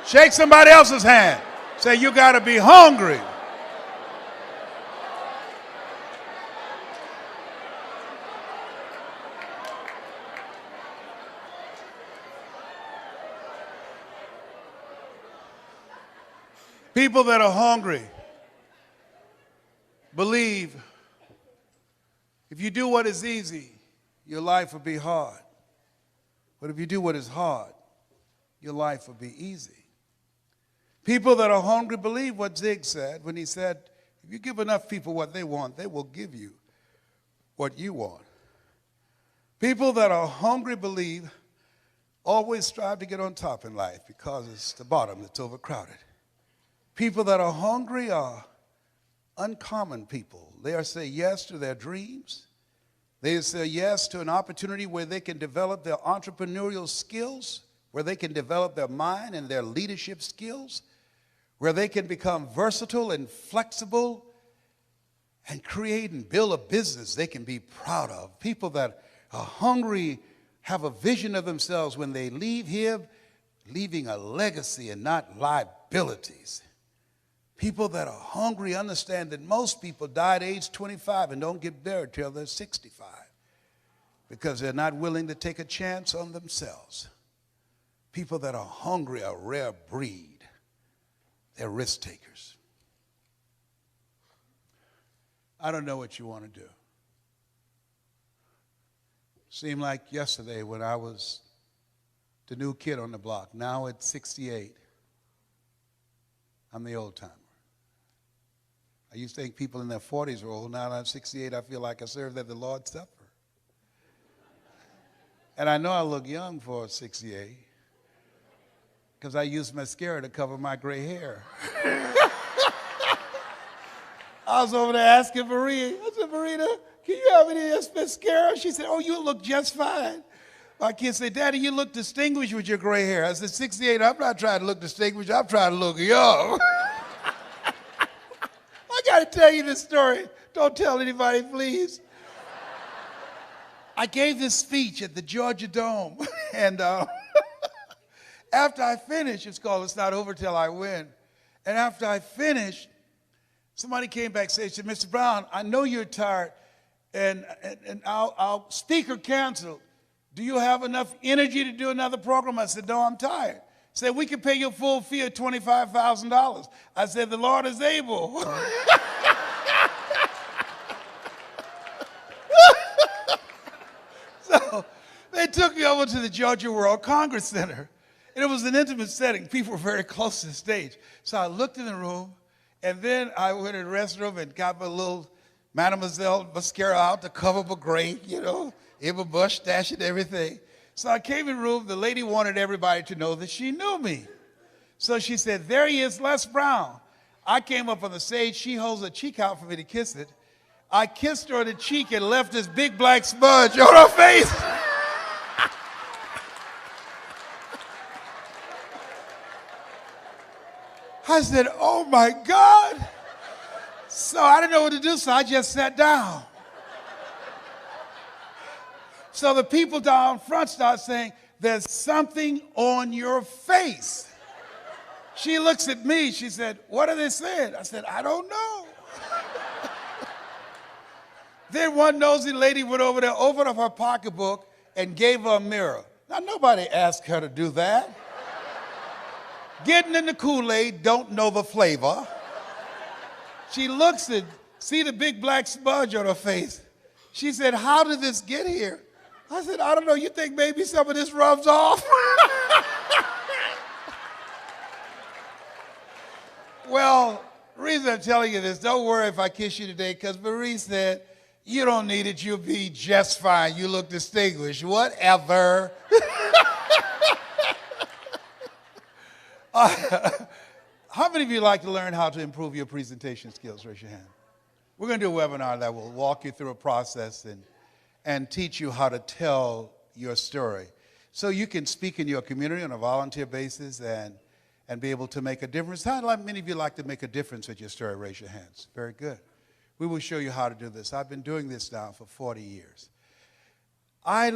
Shake somebody else's hand. Say, you got to be hungry. People that are hungry believe if you do what is easy, your life will be hard. But if you do what is hard, your life will be easy. People that are hungry believe what Zig said when he said, if you give enough people what they want, they will give you what you want. People that are hungry believe always strive to get on top in life because it's the bottom that's overcrowded. People that are hungry are uncommon people. They are say yes to their dreams. They say yes to an opportunity where they can develop their entrepreneurial skills, where they can develop their mind and their leadership skills, where they can become versatile and flexible and create and build a business they can be proud of. People that are hungry have a vision of themselves when they leave here, leaving a legacy and not liabilities. People that are hungry understand that most people die at age 25 and don't get buried till they're 65 because they're not willing to take a chance on themselves. People that are hungry are a rare breed. They're risk takers. I don't know what you want to do. Seemed like yesterday when I was the new kid on the block. Now at 68, I'm the old timer. I used to think people in their 40s were old. Now that I'm 68, I feel like I served at the Lord's Supper. And I know I look young for 68 because I used mascara to cover my gray hair. I was over there asking Maria. I said, Marita, can you have any of this mascara? She said, oh, you look just fine. My kids say, Daddy, you look distinguished with your gray hair. I said, 68, I'm not trying to look distinguished. I'm trying to look young. I got to tell you this story. Don't tell anybody, please. I gave this speech at the Georgia Dome. And after I finished, it's called It's Not Over Till I Win. And after I finished, somebody came back and said, Mr. Brown, I know you're tired, and our speaker canceled. Do you have enough energy to do another program? I said, no, I'm tired. He said, we can pay you a full fee of $25,000. I said, the Lord is able. So they took me over to the Georgia World Congress Center. And it was an intimate setting. People were very close to the stage. So I looked in the room, and then I went in the restroom and got my little Mademoiselle mascara out to cover my gray, Eva Bush stash and everything. So I came in the room. The lady wanted everybody to know that she knew me. So she said, there he is, Les Brown. I came up on the stage. She holds her cheek out for me to kiss it. I kissed her on the cheek and left this big black smudge on her face. I said, oh my God. So I didn't know what to do, so I just sat down. So the people down front start saying, there's something on your face. She looks at me, she said, what are they saying? I said, I don't know. Then one nosy lady went over there, opened up her pocketbook, and gave her a mirror. Now, nobody asked her to do that. Getting in the Kool-Aid, don't know the flavor. She looks and see the big black smudge on her face. She said, how did this get here? I said, I don't know, you think maybe some of this rubs off? Well, the reason I'm telling you this, don't worry if I kiss you today, because Marie said, you don't need it, you'll be just fine. You look distinguished. Whatever. How many of you like to learn how to improve your presentation skills? Raise your hand. We're going to do a webinar that will walk you through a process and teach you how to tell your story. So you can speak in your community on a volunteer basis and be able to make a difference. How many of you like to make a difference with your story? Raise your hands. Very good. We will show you how to do this. I've been doing this now for 40 years. I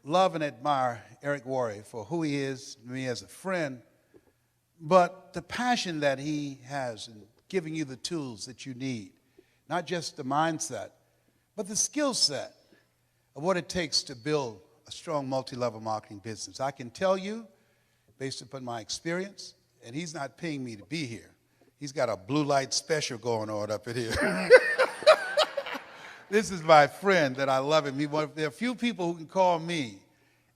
love and admire Eric Worre for who he is to me as a friend, but the passion that he has in giving you the tools that you need, not just the mindset, but the skill set of what it takes to build a strong multi-level marketing business. I can tell you, based upon my experience, and he's not paying me to be here. He's got a blue light special going on up in here. This is my friend that I love him. There are a few people who can call me,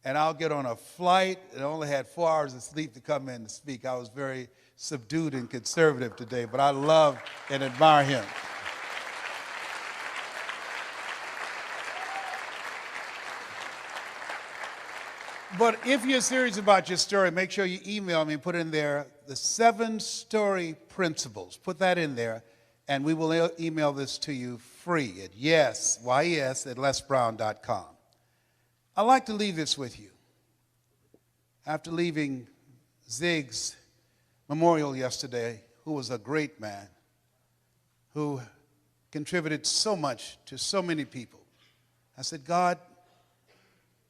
and I'll get on a flight and I only had 4 hours of sleep to come in to speak. I was very subdued and conservative today, but I love and admire him. But if you're serious about your story, make sure you email me and put in there the 7 story principles. Put that in there, and we will email this to you free at lesbrown.com. I'd like to leave this with you. After leaving Zig's memorial yesterday, who was a great man, who contributed so much to so many people, I said, God,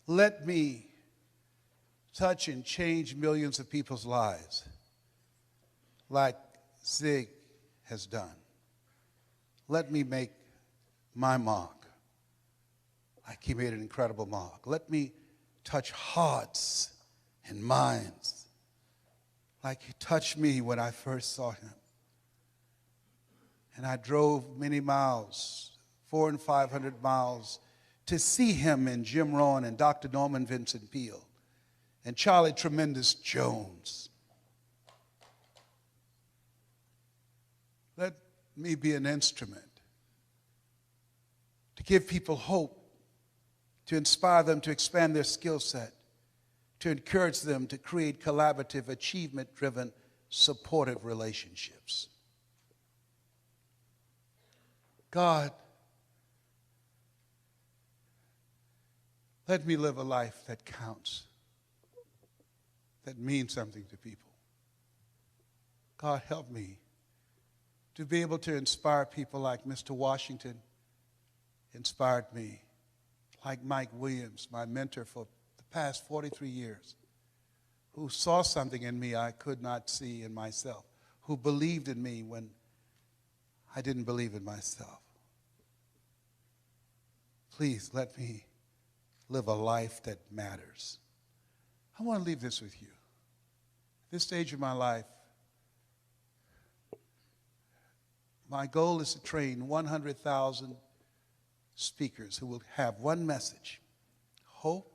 let me touch and change millions of people's lives like Zig has done. Let me make my mark like he made an incredible mark. Let me touch hearts and minds like he touched me when I first saw him. And I drove many miles, 400 and 500 miles, to see him and Jim Rohn and Dr. Norman Vincent Peale and Charlie Tremendous Jones. Let me be an instrument to give people hope, to inspire them to expand their skill set, to encourage them to create collaborative, achievement-driven, supportive relationships. God, let me live a life that counts, that means something to people. God, help me to be able to inspire people like Mr. Washington inspired me, like Mike Williams, my mentor for the past 43 years, who saw something in me I could not see in myself, who believed in me when I didn't believe in myself. Please let me live a life that matters. I want to leave this with you. At this stage of my life, my goal is to train 100,000 speakers who will have one message: hope,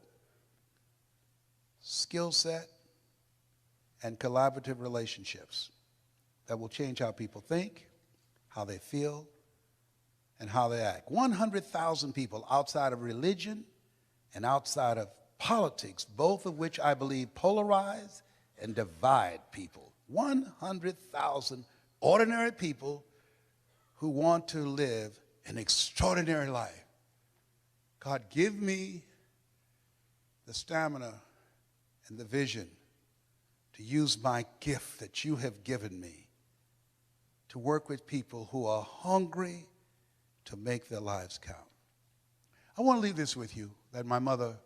skill set, and collaborative relationships that will change how people think, how they feel, and how they act. 100,000 people outside of religion and outside of politics, both of which I believe polarize and divide people. 100,000 ordinary people who want to live an extraordinary life. God, give me the stamina and the vision to use my gift that you have given me to work with people who are hungry to make their lives count. I want to leave this with you that my mother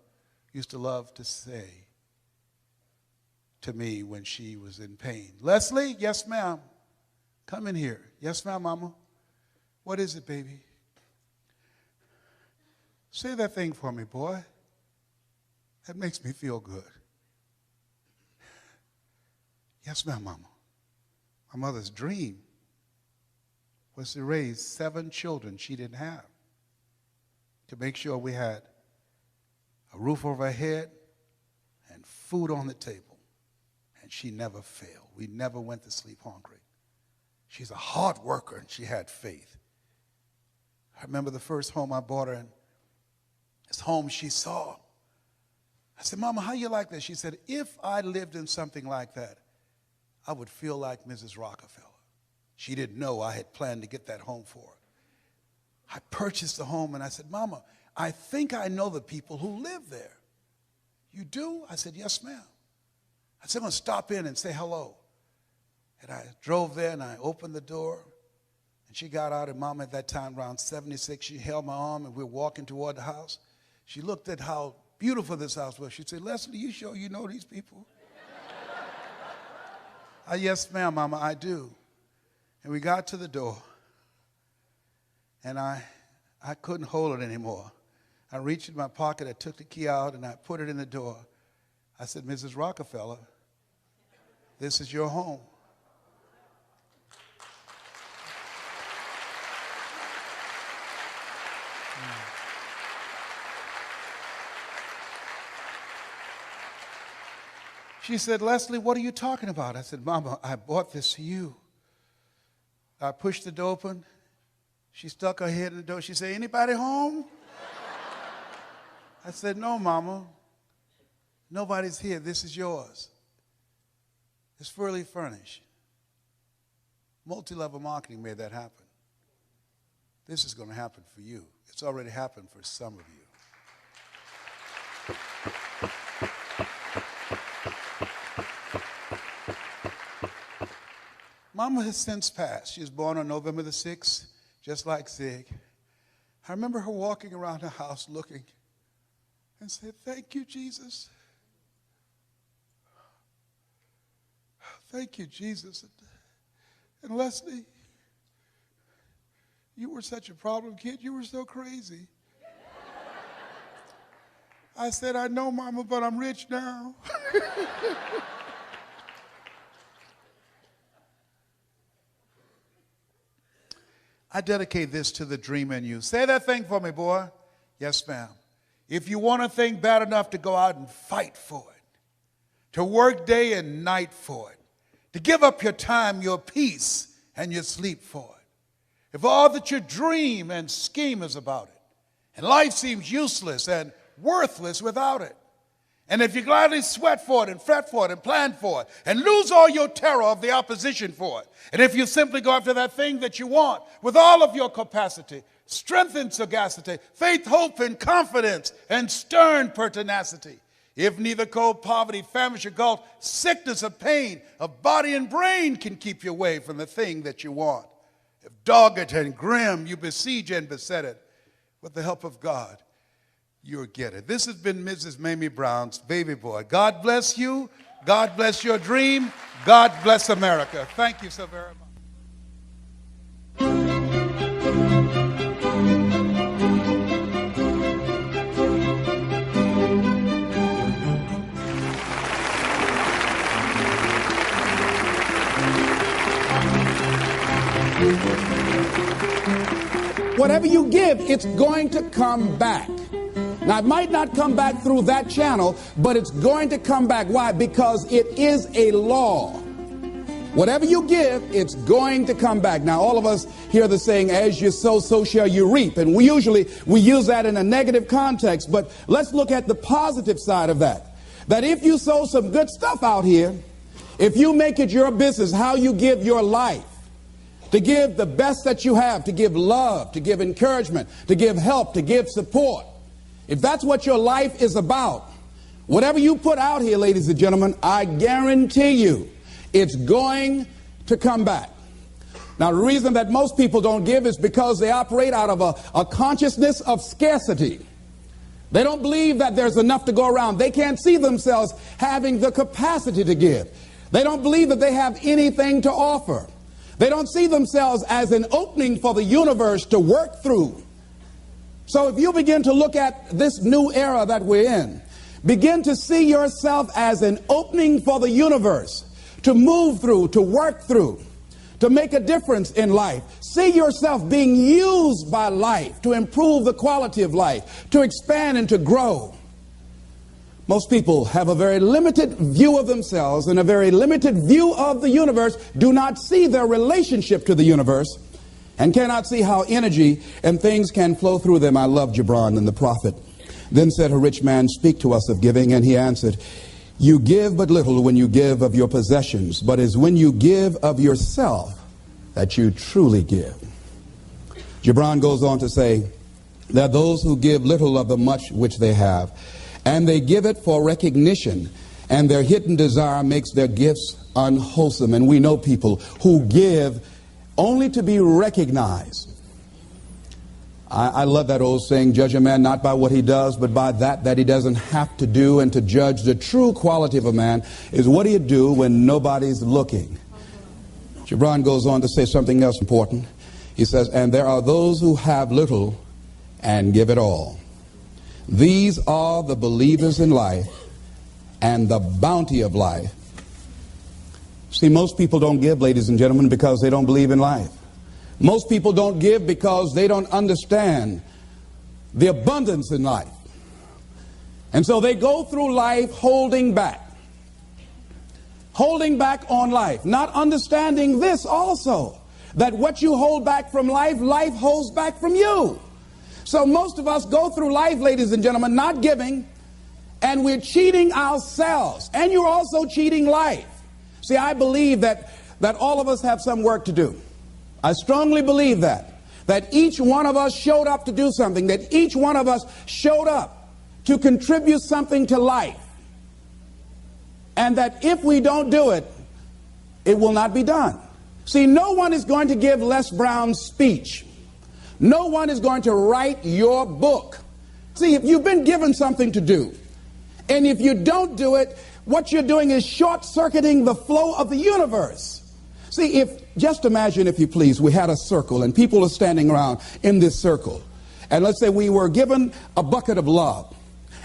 used to love to say to me when she was in pain. Leslie, yes, ma'am. Come in here. Yes, ma'am, mama. What is it, baby? Say that thing for me, boy. That makes me feel good. Yes, ma'am, mama. My mother's dream was to raise 7 children she didn't have, to make sure we had a roof over our head and food on the table. And she never failed. We never went to sleep hungry. She's a hard worker, and she had faith. I remember the first home I bought her in, this home she saw. I said, Mama, how you like this? She said, if I lived in something like that, I would feel like Mrs. Rockefeller. She didn't know I had planned to get that home for her. I purchased the home, and I said, Mama, I think I know the people who live there. You do? I said, yes, ma'am. I said, I'm going to stop in and say hello. And I drove there, and I opened the door, and she got out, and Mama at that time, around 76, she held my arm, and we were walking toward the house. She looked at how beautiful this house was. She said, Leslie, you sure you know these people? Yes, ma'am, Mama, I do. And we got to the door, and I couldn't hold it anymore. I reached in my pocket, I took the key out, and I put it in the door. I said, Mrs. Rockefeller, this is your home. She said, Leslie, what are you talking about? I said, Mama, I bought this for you. I pushed the door open. She stuck her head in the door. She said, anybody home? I said, no, Mama. Nobody's here. This is yours. It's fully furnished. Multi-level marketing made that happen. This is going to happen for you. It's already happened for some of you. Mama has since passed. She was born on November the 6th, just like Zig. I remember her walking around the house looking and said, thank you, Jesus. Thank you, Jesus. And Leslie, you were such a problem kid. You were so crazy. I said, I know, Mama, but I'm rich now. I dedicate this to the dream in you. Say that thing for me, boy. Yes, ma'am. If you want a thing bad enough to go out and fight for it, to work day and night for it, to give up your time, your peace, and your sleep for it, if all that you dream and scheme is about it, and life seems useless and worthless without it, and if you gladly sweat for it and fret for it and plan for it and lose all your terror of the opposition for it, and if you simply go after that thing that you want with all of your capacity, strength and sagacity, faith, hope, and confidence, and stern pertinacity, if neither cold poverty, famish, or gulf, sickness or pain of body and brain can keep you away from the thing that you want, if dogged and grim you besiege and beset it, with the help of God, you'll get it. This has been Mrs. Mamie Brown's Baby Boy. God bless you. God bless your dream. God bless America. Thank you so very much. Whatever you give, it's going to come back. Now, it might not come back through that channel, but it's going to come back. Why? Because it is a law. Whatever you give, it's going to come back. Now, all of us hear the saying, as you sow, so shall you reap. And we use that in a negative context. But let's look at the positive side of that. That if you sow some good stuff out here, if you make it your business how you give your life, to give the best that you have, to give love, to give encouragement, to give help, to give support. If that's what your life is about, whatever you put out here, ladies and gentlemen, I guarantee you it's going to come back. Now, the reason that most people don't give is because they operate out of a consciousness of scarcity. They don't believe that there's enough to go around. They can't see themselves having the capacity to give. They don't believe that they have anything to offer. They don't see themselves as an opening for the universe to work through. So if you begin to look at this new era that we're in, begin to see yourself as an opening for the universe to move through, to work through, to make a difference in life. See yourself being used by life to improve the quality of life, to expand and to grow. Most people have a very limited view of themselves and a very limited view of the universe, do not see their relationship to the universe, and cannot see how energy and things can flow through them. I love Gibran and the prophet. Then said a rich man, speak to us of giving, and he answered, you give but little when you give of your possessions, but it's when you give of yourself that you truly give. Gibran goes on to say that those who give little of the much which they have, and they give it for recognition, and their hidden desire makes their gifts unwholesome. And we know people who give only to be recognized. I love that old saying, judge a man not by what he does, but by that he doesn't have to do. And to judge the true quality of a man is what he'd do when nobody's looking. Gibran goes on to say something else important. He says, and there are those who have little and give it all. These are the believers in life and the bounty of life. See, most people don't give, ladies and gentlemen, because they don't believe in life. Most people don't give because they don't understand the abundance in life. And so they go through life holding back on life, not understanding this also, that what you hold back from life, life holds back from you. So most of us go through life, ladies and gentlemen, not giving, and we're cheating ourselves, and you're also cheating life. See, I believe that all of us have some work to do. I strongly believe that each one of us showed up to do something, that each one of us showed up to contribute something to life. And that if we don't do it, it will not be done. See, no one is going to give Les Brown's speech. No one is going to write your book. See, if you've been given something to do, and if you don't do it, what you're doing is short-circuiting the flow of the universe. See, just imagine, if you please, we had a circle and people are standing around in this circle. And let's say we were given a bucket of love.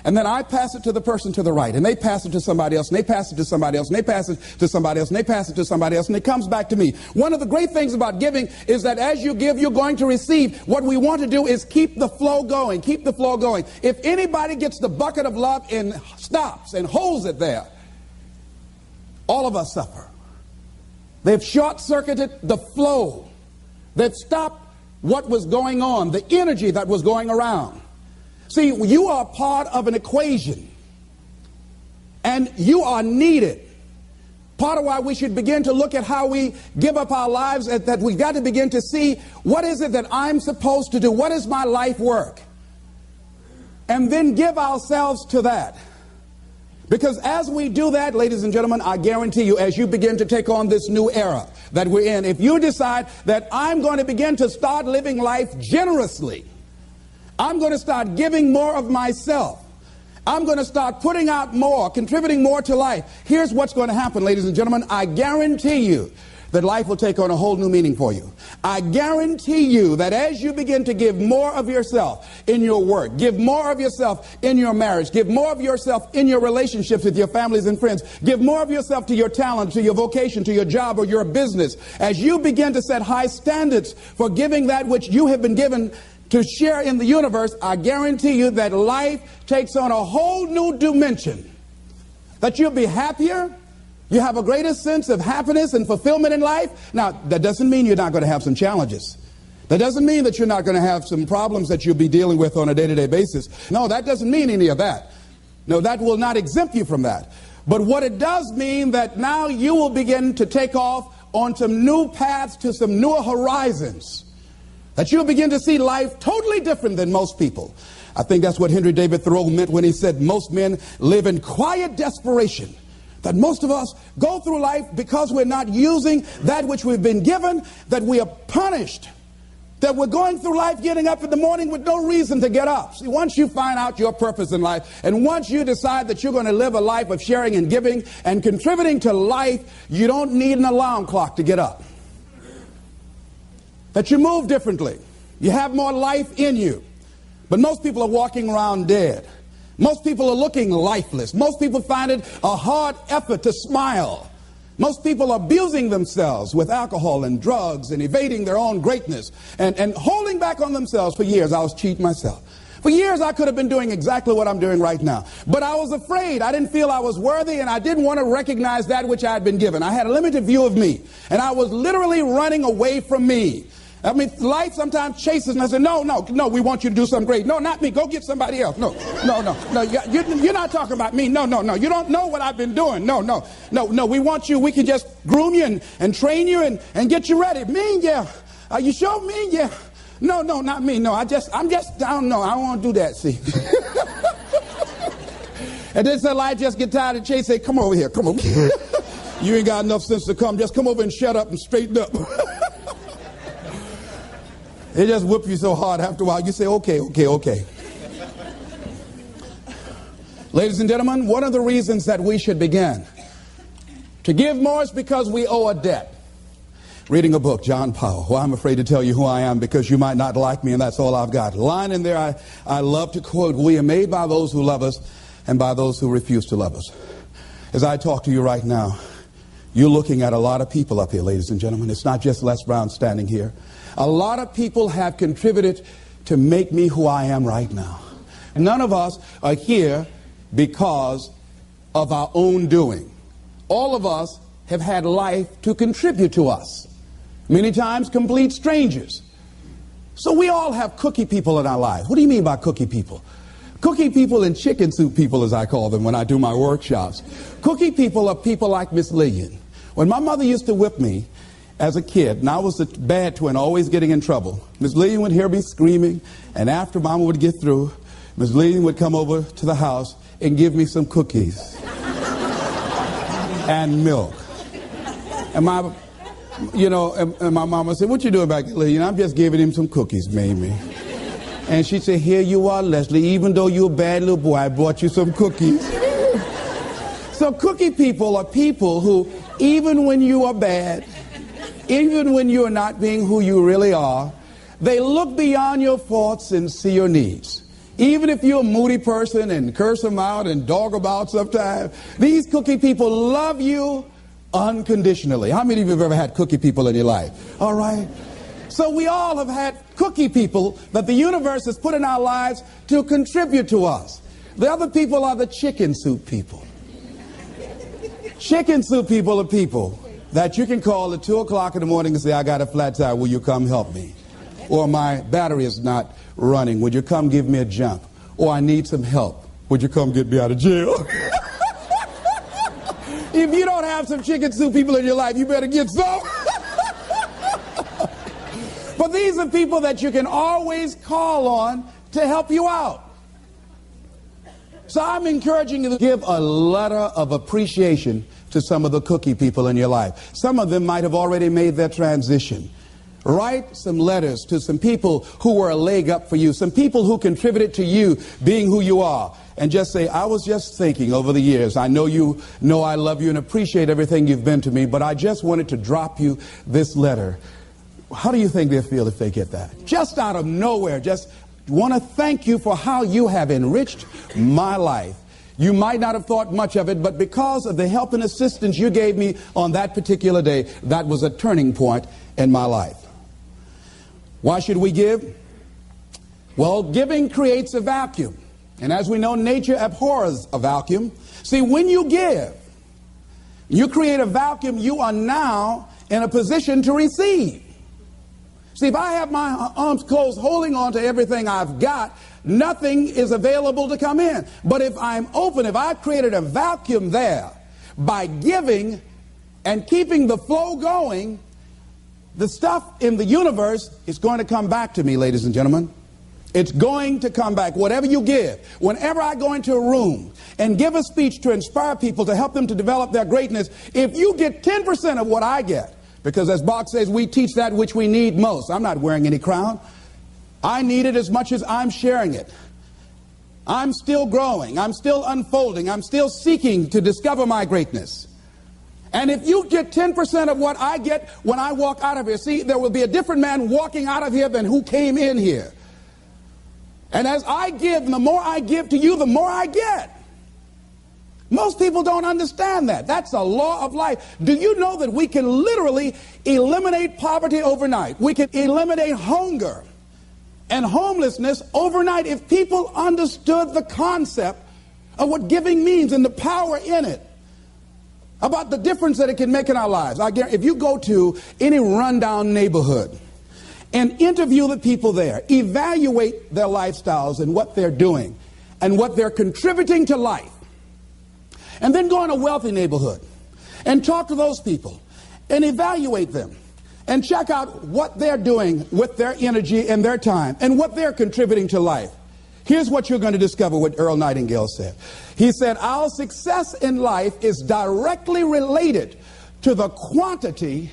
And then I pass it to the person to the right, and they pass it to somebody else, and they pass it to somebody else, and they pass it to somebody else, and they pass it to somebody else, and it comes back to me. One of the great things about giving is that as you give, you're going to receive. What we want to do is keep the flow going, keep the flow going. If anybody gets the bucket of love and stops and holds it there, all of us suffer. They've short-circuited the flow. They've stopped what was going on, the energy that was going around. See, you are part of an equation, and you are needed. Part of why we should begin to look at how we give up our lives, that we've got to begin to see, what is it that I'm supposed to do? What is my life work? And then give ourselves to that. Because as we do that, ladies and gentlemen, I guarantee you, as you begin to take on this new era that we're in, if you decide that I'm going to begin to start living life generously, I'm going to start giving more of myself, I'm going to start putting out more, contributing more to life, here's what's going to happen, ladies and gentlemen. I guarantee you that life will take on a whole new meaning for you. I guarantee you that as you begin to give more of yourself in your work, give more of yourself in your marriage, give more of yourself in your relationships with your families and friends, give more of yourself to your talent, to your vocation, to your job or your business, as you begin to set high standards for giving that which you have been given to share in the universe, I guarantee you that life takes on a whole new dimension, that you'll be happier. You have a greater sense of happiness and fulfillment in life. Now, that doesn't mean you're not going to have some challenges. That doesn't mean that you're not going to have some problems that you'll be dealing with on a day-to-day basis. No, that doesn't mean any of that. No, that will not exempt you from that. But what it does mean that now you will begin to take off on some new paths to some newer horizons, that you'll begin to see life totally different than most people. I think that's what Henry David Thoreau meant when he said most men live in quiet desperation. That most of us go through life because we're not using that which we've been given, that we are punished, that we're going through life getting up in the morning with no reason to get up. See, once you find out your purpose in life, and once you decide that you're going to live a life of sharing and giving and contributing to life, you don't need an alarm clock to get up. That you move differently. You have more life in you. But most people are walking around dead. Most people are looking lifeless. Most people find it a hard effort to smile. Most people are abusing themselves with alcohol and drugs and evading their own greatness and holding back on themselves. For years, I was cheating myself. For years, I could have been doing exactly what I'm doing right now. But I was afraid. I didn't feel I was worthy, and I didn't want to recognize that which I had been given. I had a limited view of me, and I was literally running away from me. I mean, life sometimes chases me. I say, no, we want you to do something great. No, not me. Go get somebody else. No, you're not talking about me. No. You don't know what I've been doing. No. We want you. We can just groom you and train you and get you ready. Me, yeah. Are you sure? Me, yeah. No, not me. No, I'm just down. No, I don't want to do that, see. And then so I just get tired of chase. Say, come over here. Come over here. You ain't got enough sense to come. Just come over and shut up and straighten up. They just whip you so hard after a while, you say, okay. Ladies and gentlemen, one of the reasons that we should begin to give more is because we owe a debt. Reading a book, John Powell. Well, I'm afraid to tell you who I am because you might not like me, and that's all I've got. Line in there I love to quote, we are made by those who love us and by those who refuse to love us. As I talk to you right now, you're looking at a lot of people up here, ladies and gentlemen. It's not just Les Brown standing here. A lot of people have contributed to make me who I am right now. None of us are here because of our own doing. All of us have had life to contribute to us. Many times complete strangers. So we all have cookie people in our lives. What do you mean by cookie people? Cookie people and chicken soup people, as I call them when I do my workshops. Cookie people are people like Miss Lillian. When my mother used to whip me as a kid, and I was the bad twin, always getting in trouble, Miss Lillian would hear me screaming, and after Mama would get through, Miss Lillian would come over to the house and give me some cookies and milk. And my mama said, what you doing back there, Lillian? I'm just giving him some cookies, Mamie. And she said, here you are, Leslie. Even though you're a bad little boy, I brought you some cookies. So cookie people are people who, even when you are bad, even when you're not being who you really are, they look beyond your faults and see your needs. Even if you're a moody person and curse them out and dog about sometimes, these cookie people love you unconditionally. How many of you have ever had cookie people in your life? All right. So we all have had cookie people that the universe has put in our lives to contribute to us. The other people are the chicken soup people. Chicken soup people are people that you can call at 2 o'clock in the morning and say, I got a flat tire, will you come help me? Or my battery is not running, would you come give me a jump? Or I need some help, would you come get me out of jail? If you don't have some chicken soup people in your life, you better get some. But these are people that you can always call on to help you out. So I'm encouraging you to give a letter of appreciation to some of the cookie people in your life. Some of them might have already made their transition. Write some letters to some people who were a leg up for you, some people who contributed to you being who you are. And just say, I was just thinking over the years, I know you know I love you and appreciate everything you've been to me, but I just wanted to drop you this letter. How do you think they'll feel if they get that? Just out of nowhere, just want to thank you for how you have enriched my life. You might not have thought much of it, but because of the help and assistance you gave me on that particular day, that was a turning point in my life. Why should we give? Well, giving creates a vacuum. And as we know, nature abhors a vacuum. See, when you give, you create a vacuum, you are now in a position to receive. See, if I have my arms closed holding on to everything I've got, nothing is available to come in. But if I'm open, if I've created a vacuum there by giving, and keeping the flow going, the stuff in the universe is going to come back to me, ladies and gentlemen. It's going to come back. Whatever you give, whenever I go into a room and give a speech to inspire people, to help them to develop their greatness, if you get 10% of what I get, because as Bach says, we teach that which we need most. I'm not wearing any crown. I need it as much as I'm sharing it. I'm still growing. I'm still unfolding. I'm still seeking to discover my greatness. And if you get 10% of what I get when I walk out of here, see, there will be a different man walking out of here than who came in here. And as I give, and the more I give to you, the more I get. Most people don't understand that. That's a law of life. Do you know that we can literally eliminate poverty overnight? We can eliminate hunger and homelessness overnight if people understood the concept of what giving means and the power in it, about the difference that it can make in our lives. I guarantee, if you go to any rundown neighborhood and interview the people there, evaluate their lifestyles and what they're doing and what they're contributing to life, and then go in a wealthy neighborhood and talk to those people and evaluate them and check out what they're doing with their energy and their time and what they're contributing to life. Here's what you're going to discover, what Earl Nightingale said. He said, our success in life is directly related to the quantity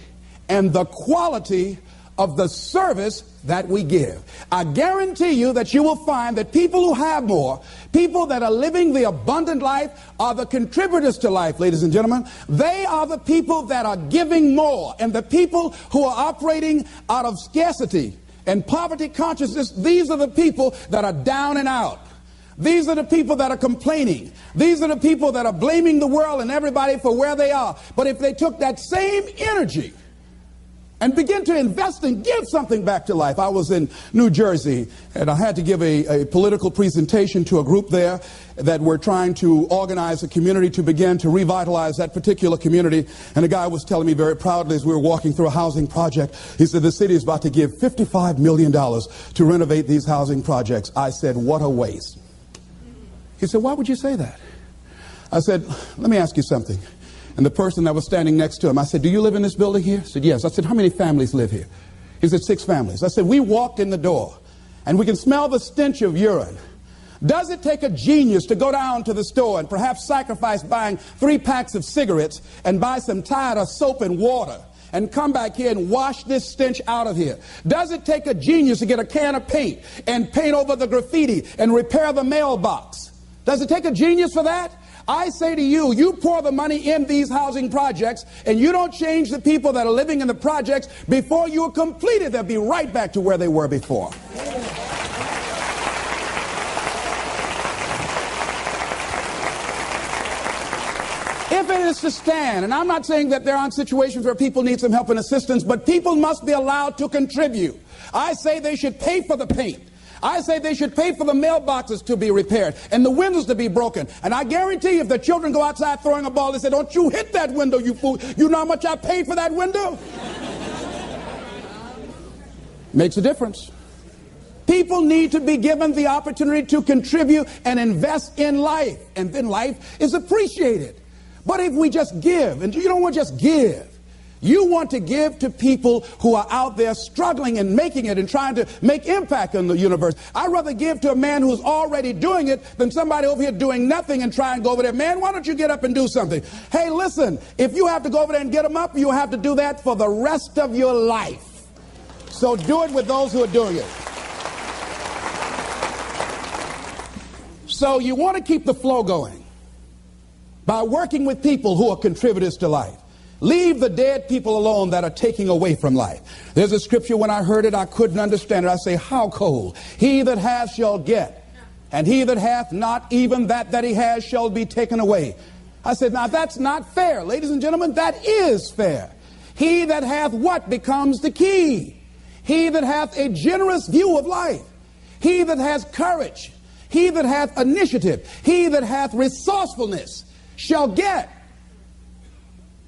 and the quality of the service that we give. I guarantee you that you will find that people who have more, people that are living the abundant life, are the contributors to life, ladies and gentlemen. They are the people that are giving more. And the people who are operating out of scarcity and poverty consciousness, these are the people that are down and out. These are the people that are complaining. These are the people that are blaming the world and everybody for where they are. But if they took that same energy and begin to invest and give something back to life. I was in New Jersey, and I had to give a political presentation to a group there that were trying to organize a community to begin to revitalize that particular community. And a guy was telling me very proudly as we were walking through a housing project, he said, the city is about to give $55 million to renovate these housing projects. I said, what a waste. He said, why would you say that? I said, let me ask you something. And the person that was standing next to him, I said, do you live in this building here? He said, yes. I said, how many families live here? He said, 6 families. I said, we walked in the door and we can smell the stench of urine. Does it take a genius to go down to the store and perhaps sacrifice buying 3 packs of cigarettes and buy some Tide or soap and water and come back here and wash this stench out of here? Does it take a genius to get a can of paint and paint over the graffiti and repair the mailbox? Does it take a genius for that? I say to you, you pour the money in these housing projects and you don't change the people that are living in the projects, before you are completed, they'll be right back to where they were before. If it is to stand, and I'm not saying that there aren't situations where people need some help and assistance, but people must be allowed to contribute. I say they should pay for the paint. I say they should pay for the mailboxes to be repaired and the windows to be broken. And I guarantee you, if the children go outside throwing a ball, they say, don't you hit that window, you fool. You know how much I paid for that window? Makes a difference. People need to be given the opportunity to contribute and invest in life. And then life is appreciated. But if we just give, and you don't want to just give, you want to give to people who are out there struggling and making it and trying to make impact in the universe. I'd rather give to a man who's already doing it than somebody over here doing nothing and try and go over there. Man, why don't you get up and do something? Hey, listen, if you have to go over there and get them up, you have to do that for the rest of your life. So do it with those who are doing it. So you want to keep the flow going by working with people who are contributors to life. Leave the dead people alone that are taking away from life. There's a scripture, when I heard it, I couldn't understand it. I say, how cold? He that hath shall get, and he that hath not, even that he has shall be taken away. I said, now that's not fair. Ladies and gentlemen, that is fair. He that hath what becomes the key. He that hath a generous view of life. He that has courage. He that hath initiative. He that hath resourcefulness shall get.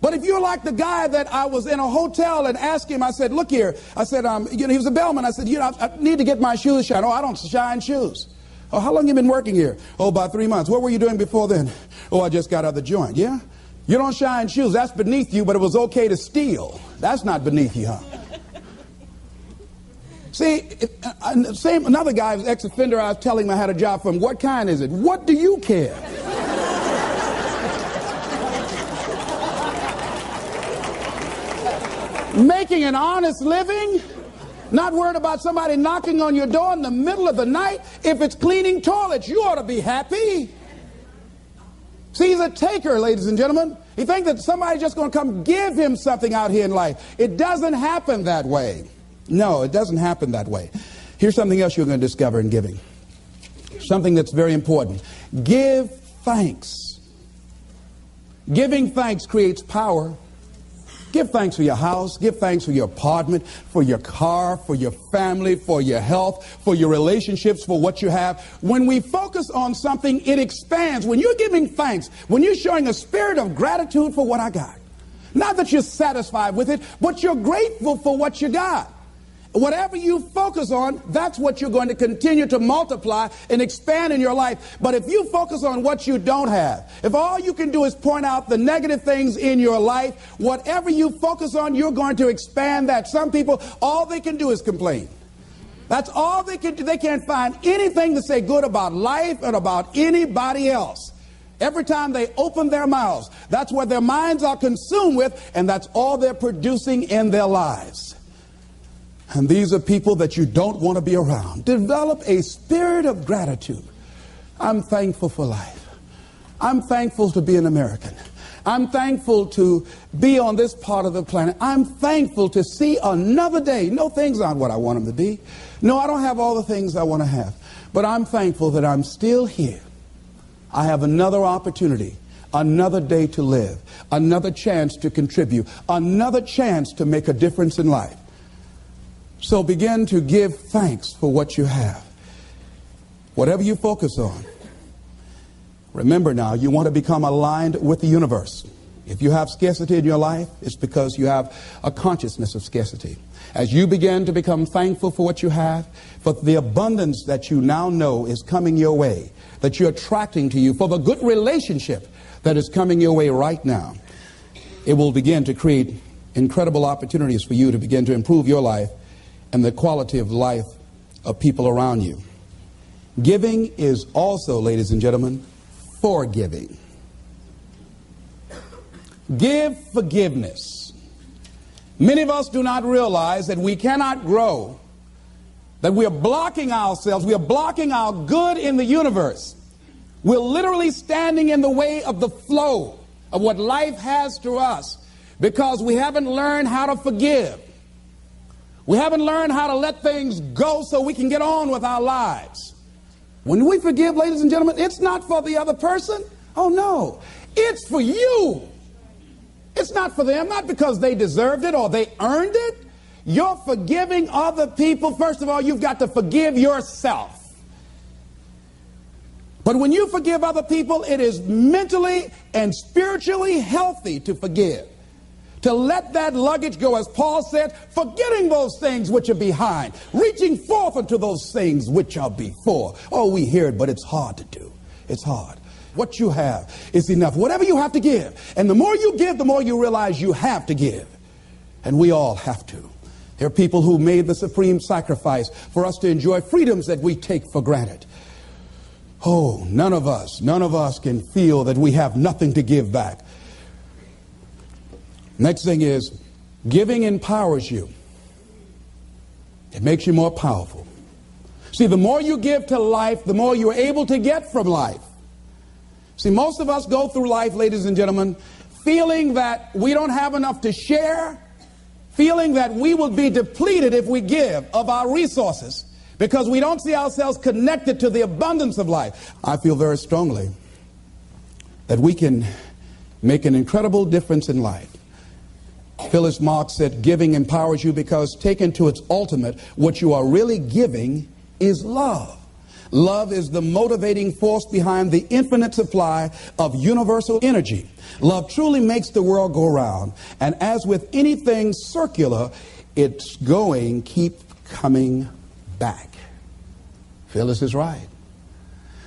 But if you're like the guy that I was in a hotel and asked him, I said, look here, I said, he was a bellman. I said, I need to get my shoes shined. Oh, I don't shine shoes. Oh, how long have you been working here? Oh, about 3 months. What were you doing before then? Oh, I just got out of the joint. Yeah? You don't shine shoes. That's beneath you, but it was okay to steal. That's not beneath you, huh? See, another guy, ex-offender, I was telling him I had a job for him. What kind is it? What do you care? Making an honest living, not worried about somebody knocking on your door in the middle of the night. If it's cleaning toilets, you ought to be happy. See, he's a taker, ladies and gentlemen. He thinks that somebody's just going to come give him something out here in life. It doesn't happen that way. No, it doesn't happen that way. Here's something else you're going to discover in giving. Something that's very important. Give thanks. Giving thanks creates power. Give thanks for your house. Give thanks for your apartment, for your car, for your family, for your health, for your relationships, for what you have. When we focus on something, it expands. When you're giving thanks, when you're showing a spirit of gratitude for what I got, not that you're satisfied with it, but you're grateful for what you got. Whatever you focus on, that's what you're going to continue to multiply and expand in your life. But if you focus on what you don't have, if all you can do is point out the negative things in your life, whatever you focus on, you're going to expand that. Some people, all they can do is complain. That's all they can do. They can't find anything to say good about life and about anybody else. Every time they open their mouths, that's what their minds are consumed with, and that's all they're producing in their lives. And these are people that you don't want to be around. Develop a spirit of gratitude. I'm thankful for life. I'm thankful to be an American. I'm thankful to be on this part of the planet. I'm thankful to see another day. No, things aren't what I want them to be. No, I don't have all the things I want to have. But I'm thankful that I'm still here. I have another opportunity, another day to live, another chance to contribute, another chance to make a difference in life. So begin to give thanks for what you have. Whatever you focus on. Remember now, you want to become aligned with the universe. If you have scarcity in your life, it's because you have a consciousness of scarcity. As you begin to become thankful for what you have, for the abundance that you now know is coming your way, that you're attracting to you, for the good relationship that is coming your way right now, it will begin to create incredible opportunities for you to begin to improve your life and the quality of life of people around you. Giving is also, ladies and gentlemen, forgiving. Give forgiveness. Many of us do not realize that we cannot grow, that we are blocking ourselves, we are blocking our good in the universe. We're literally standing in the way of the flow of what life has to us because we haven't learned how to forgive. We haven't learned how to let things go so we can get on with our lives. When we forgive, ladies and gentlemen, it's not for the other person. Oh, no. It's for you. It's not for them, not because they deserved it or they earned it. You're forgiving other people. First of all, you've got to forgive yourself. But when you forgive other people, it is mentally and spiritually healthy to forgive. To let that luggage go, as Paul said, forgetting those things which are behind, reaching forth unto those things which are before. Oh, we hear it, but it's hard to do. It's hard. What you have is enough. Whatever you have to give. And the more you give, the more you realize you have to give. And we all have to. There are people who made the supreme sacrifice for us to enjoy freedoms that we take for granted. Oh, none of us can feel that we have nothing to give back. Next thing is, giving empowers you. It makes you more powerful. See, the more you give to life, the more you're able to get from life. See, most of us go through life, ladies and gentlemen, feeling that we don't have enough to share, feeling that we will be depleted if we give of our resources because we don't see ourselves connected to the abundance of life. I feel very strongly that we can make an incredible difference in life. Phyllis Marx said, giving empowers you because taken to its ultimate, what you are really giving is love. Love is the motivating force behind the infinite supply of universal energy. Love truly makes the world go round. And as with anything circular, it's keep coming back. Phyllis is right.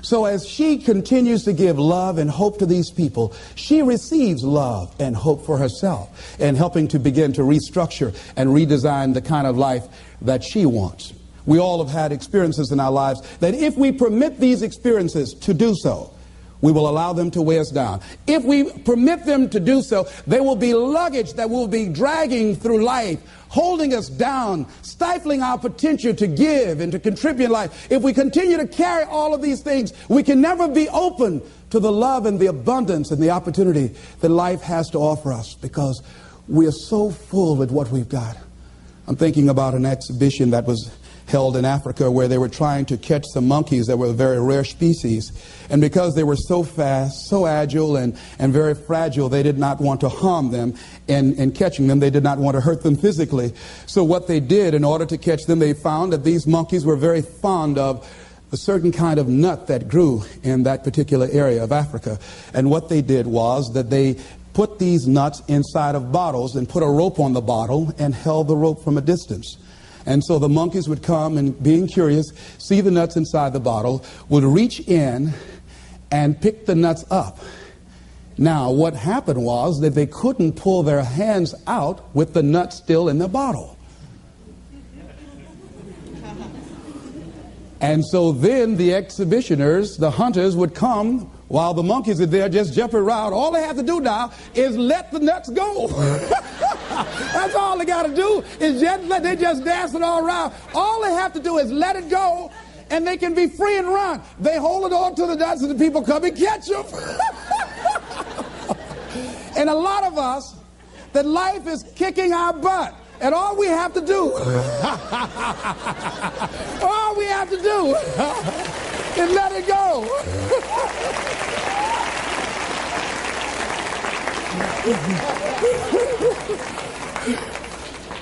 So as she continues to give love and hope to these people, she receives love and hope for herself and helping to begin to restructure and redesign the kind of life that she wants. We all have had experiences in our lives that if we permit these experiences to do so, we will allow them to weigh us down. If we permit them to do so, they will be luggage that will be dragging through life, holding us down, stifling our potential to give and to contribute in life. If we continue to carry all of these things, we can never be open to the love and the abundance and the opportunity that life has to offer us because we are so full with what we've got. I'm thinking about an exhibition that was held in Africa where they were trying to catch some monkeys that were a very rare species. And because they were so fast, so agile, and very fragile, they did not want to harm them in catching them. They did not want to hurt them physically. So what they did in order to catch them, they found that these monkeys were very fond of a certain kind of nut that grew in that particular area of Africa. And what they did was that they put these nuts inside of bottles and put a rope on the bottle and held the rope from a distance. And so the monkeys would come and, being curious, see the nuts inside the bottle, would reach in and pick the nuts up. Now, what happened was that they couldn't pull their hands out with the nuts still in the bottle. And so then the exhibitioners, the hunters, would come while the monkeys are there just jumping around. All they have to do now is let the nuts go. That's all they got to do is just let, they just dancing all around. All they have to do is let it go and they can be free and run. They hold it on to the nuts and the people come and catch them. And a lot of us, that life is kicking our butt. And all we have to do, all we have to do is let it go.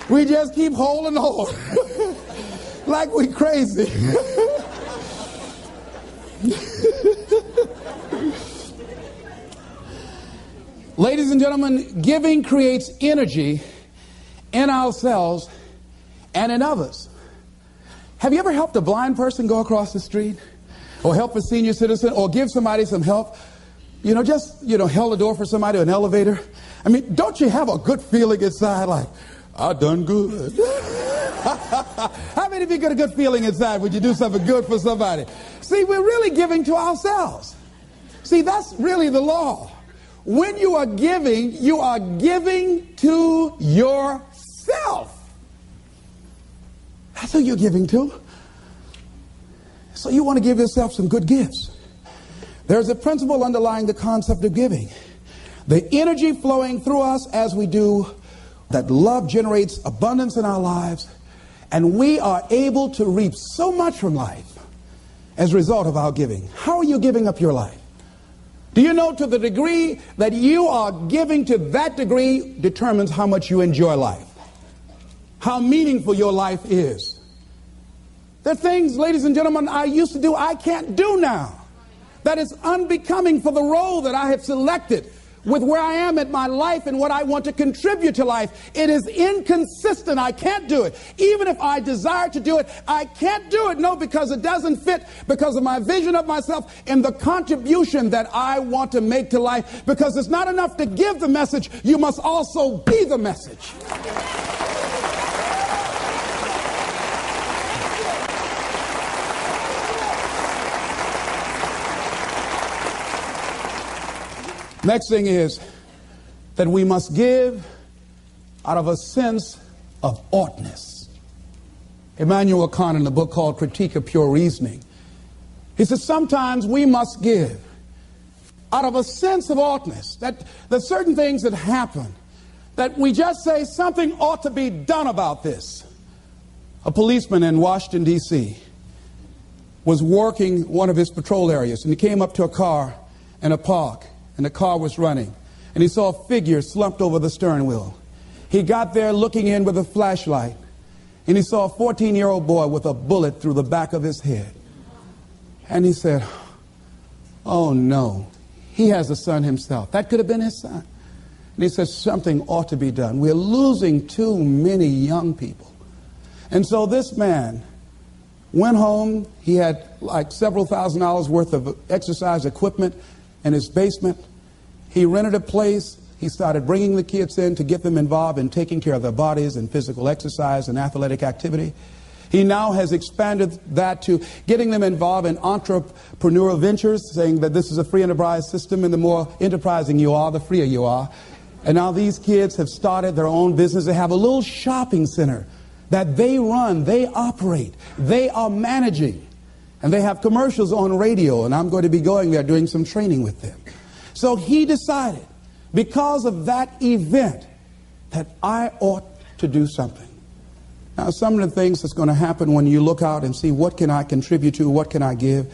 We just keep holding on like we crazy. Ladies and gentlemen, giving creates energy in ourselves and in others. Have you ever helped a blind person go across the street? Or help a senior citizen? Or give somebody some help? Held the door for somebody, an elevator? I mean, don't you have a good feeling inside like, I done good? How many of you get a good feeling inside when you do something good for somebody? See, we're really giving to ourselves. See, that's really the law. When you are giving to yourself. That's who you're giving to. So you want to give yourself some good gifts. There's a principle underlying the concept of giving. The energy flowing through us as we do, that love generates abundance in our lives, and we are able to reap so much from life as a result of our giving. How are you giving up your life? Do you know, to the degree that you are giving, to that degree determines how much you enjoy life, how meaningful your life is. There are things, ladies and gentlemen, I used to do, I can't do now. That is unbecoming for the role that I have selected with where I am in my life and what I want to contribute to life. It is inconsistent. I can't do it. Even if I desire to do it, I can't do it. No, because it doesn't fit, because of my vision of myself and the contribution that I want to make to life. Because it's not enough to give the message, you must also be the message. Next thing is that we must give out of a sense of oughtness. Immanuel Kant, in a book called Critique of Pure Reasoning, he says sometimes we must give out of a sense of oughtness, that there's certain things that happen that we just say something ought to be done about this. A policeman in Washington, D.C. was working one of his patrol areas, and he came up to a car in a park. And the car was running. And he saw a figure slumped over the steering wheel. He got there looking in with a flashlight. And he saw a 14-year-old boy with a bullet through the back of his head. And he said, oh no, he has a son himself. That could have been his son. And he said, something ought to be done. We're losing too many young people. And so this man Went home. He had like several $1,000s worth of exercise equipment in his basement. He rented a place. He started bringing the kids in to get them involved in taking care of their bodies and physical exercise and athletic activity. He now has expanded that to getting them involved in entrepreneurial ventures, saying that this is a free enterprise system, and the more enterprising you are, the freer you are. And now these kids have started their own business. They have a little shopping center that they run, they operate, they are managing. And they have commercials on radio, and I'm going to be going there doing some training with them. So he decided, because of that event, that I ought to do something. Now, some of the things that's going to happen when you look out and see what can I contribute to, what can I give,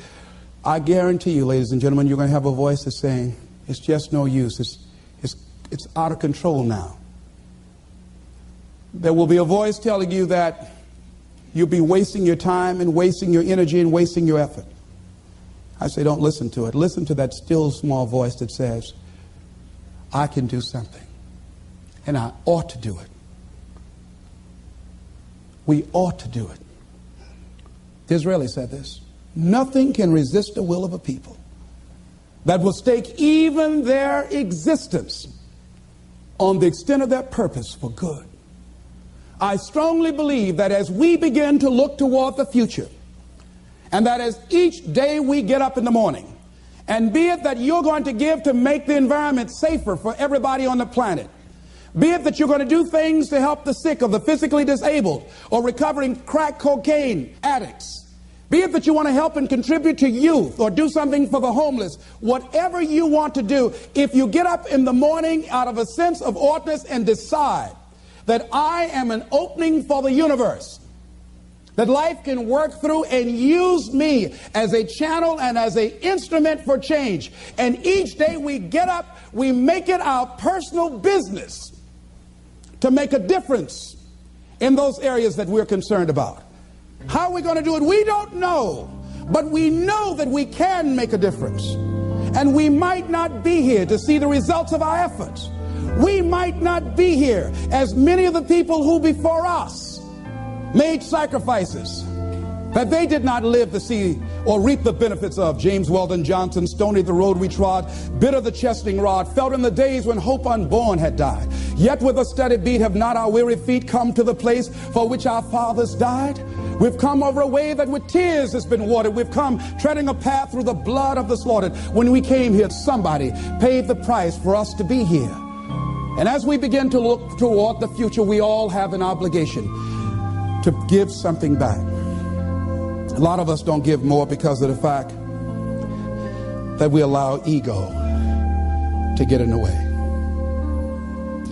I guarantee you, ladies and gentlemen, you're going to have a voice that's saying, it's just no use. It's out of control now. There will be a voice telling you that you'll be wasting your time and wasting your energy and wasting your effort. I say, don't listen to it. Listen to that still small voice that says, I can do something, and I ought to do it. We ought to do it. Disraeli said this: nothing can resist the will of a people that will stake even their existence on the extent of their purpose for good. I strongly believe that as we begin to look toward the future, and that as each day we get up in the morning, and be it that you're going to give to make the environment safer for everybody on the planet, be it that you're going to do things to help the sick or the physically disabled or recovering crack cocaine addicts, be it that you want to help and contribute to youth or do something for the homeless, whatever you want to do, if you get up in the morning out of a sense of oughtness and decide that I am an opening for the universe, that life can work through and use me as a channel and as an instrument for change. And each day we get up, we make it our personal business to make a difference in those areas that we're concerned about. How are we going to do it? We don't know. But we know that we can make a difference. And we might not be here to see the results of our efforts. We might not be here as many of the people who before us made sacrifices that they did not live to see or reap the benefits of. James Weldon Johnson, stony the road we trod, bitter the chastening rod, felt in the days when hope unborn had died. Yet with a steady beat have not our weary feet come to the place for which our fathers died. We've come over a way that with tears has been watered. We've come treading a path through the blood of the slaughtered. When we came here, somebody paid the price for us to be here. And as we begin to look toward the future, we all have an obligation to give something back. A lot of us don't give more because of the fact that we allow ego to get in the way.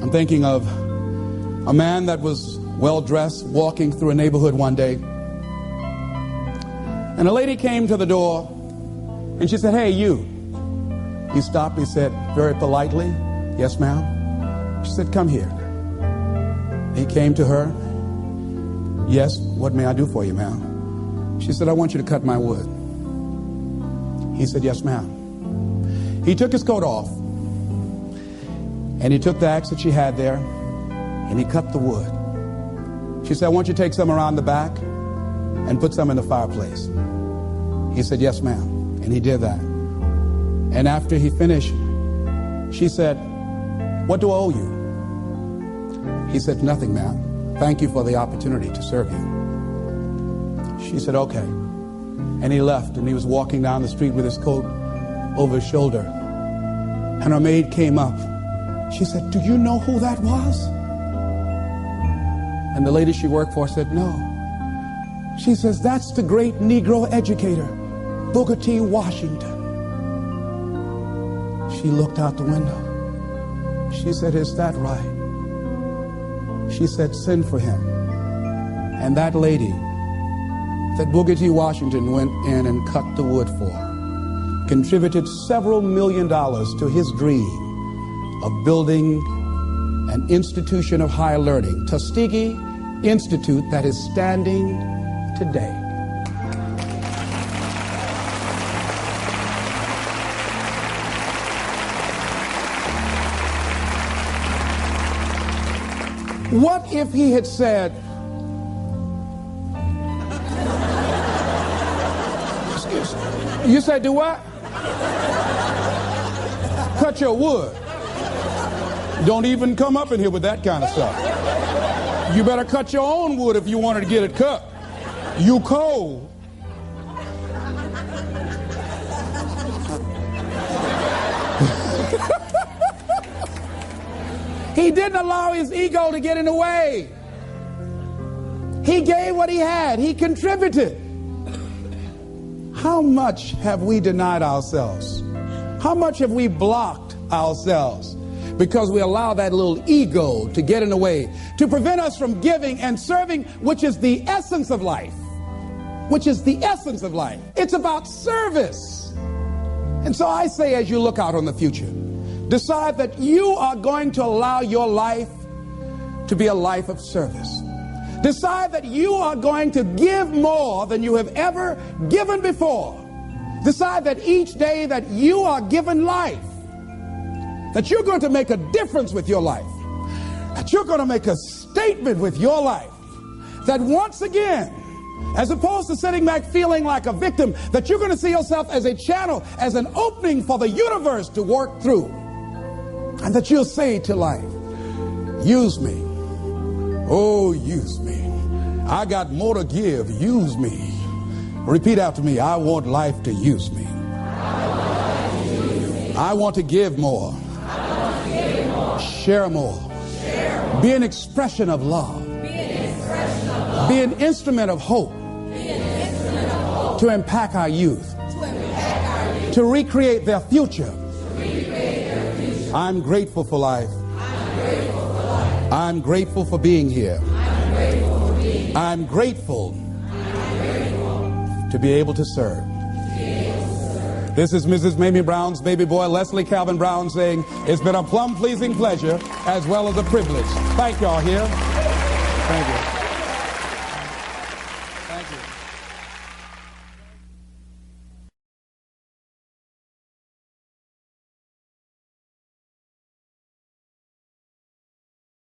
I'm thinking of a man that was well-dressed walking through a neighborhood one day, and a lady came to the door and she said, "Hey, you." He stopped. He said very politely, "Yes, ma'am." She said, "Come here." He came to her. "Yes, what may I do for you, ma'am?" She said, "I want you to cut my wood." He said, "Yes, ma'am." He took his coat off, and he took the axe that she had there, and he cut the wood. She said, "I want you to take some around the back and put some in the fireplace." He said, "Yes, ma'am." And he did that. And after he finished, she said, "What do I owe you?" He said, "Nothing, ma'am. Thank you for the opportunity to serve you." She said, "Okay." And he left, and he was walking down the street with his coat over his shoulder. And her maid came up. She said, "Do you know who that was?" And the lady she worked for said, "No." She says, "That's the great Negro educator, Booker T. Washington." She looked out the window. She said, "Is that right?" She said, "Send for him." And that lady that Booker T. Washington went in and cut the wood for contributed several $1 million to his dream of building an institution of higher learning, Tuskegee Institute, that is standing today. What if he had said, You say do what? Cut your wood. Don't even come up in here with that kind of stuff. You better cut your own wood if you wanted to get it cut. You cold. He didn't allow his ego to get in the way. He gave what he had. He contributed. How much have we denied ourselves? How much have we blocked ourselves because we allow that little ego to get in the way, to prevent us from giving and serving, which is the essence of life. Which is the essence of life. It's about service. And so I say, as you look out on the future, decide that you are going to allow your life to be a life of service. Decide that you are going to give more than you have ever given before. Decide that each day that you are given life, that you're going to make a difference with your life, that you're going to make a statement with your life, that once again, as opposed to sitting back feeling like a victim, that you're going to see yourself as a channel, as an opening for the universe to work through. And that you'll say to life, use me. Oh, use me. I got more to give. Use me. Repeat after me. I want life to use me. I want to give more. Share more. Be an expression of love. Be an instrument of hope. To impact our youth. To recreate their future. I'm grateful for life. I'm grateful for being here. I'm grateful to be able to serve. This is Mrs. Mamie Brown's baby boy, Leslie Calvin Brown, saying, it's been a plumb pleasing pleasure as well as a privilege. Thank y'all here. Thank you. Thank you.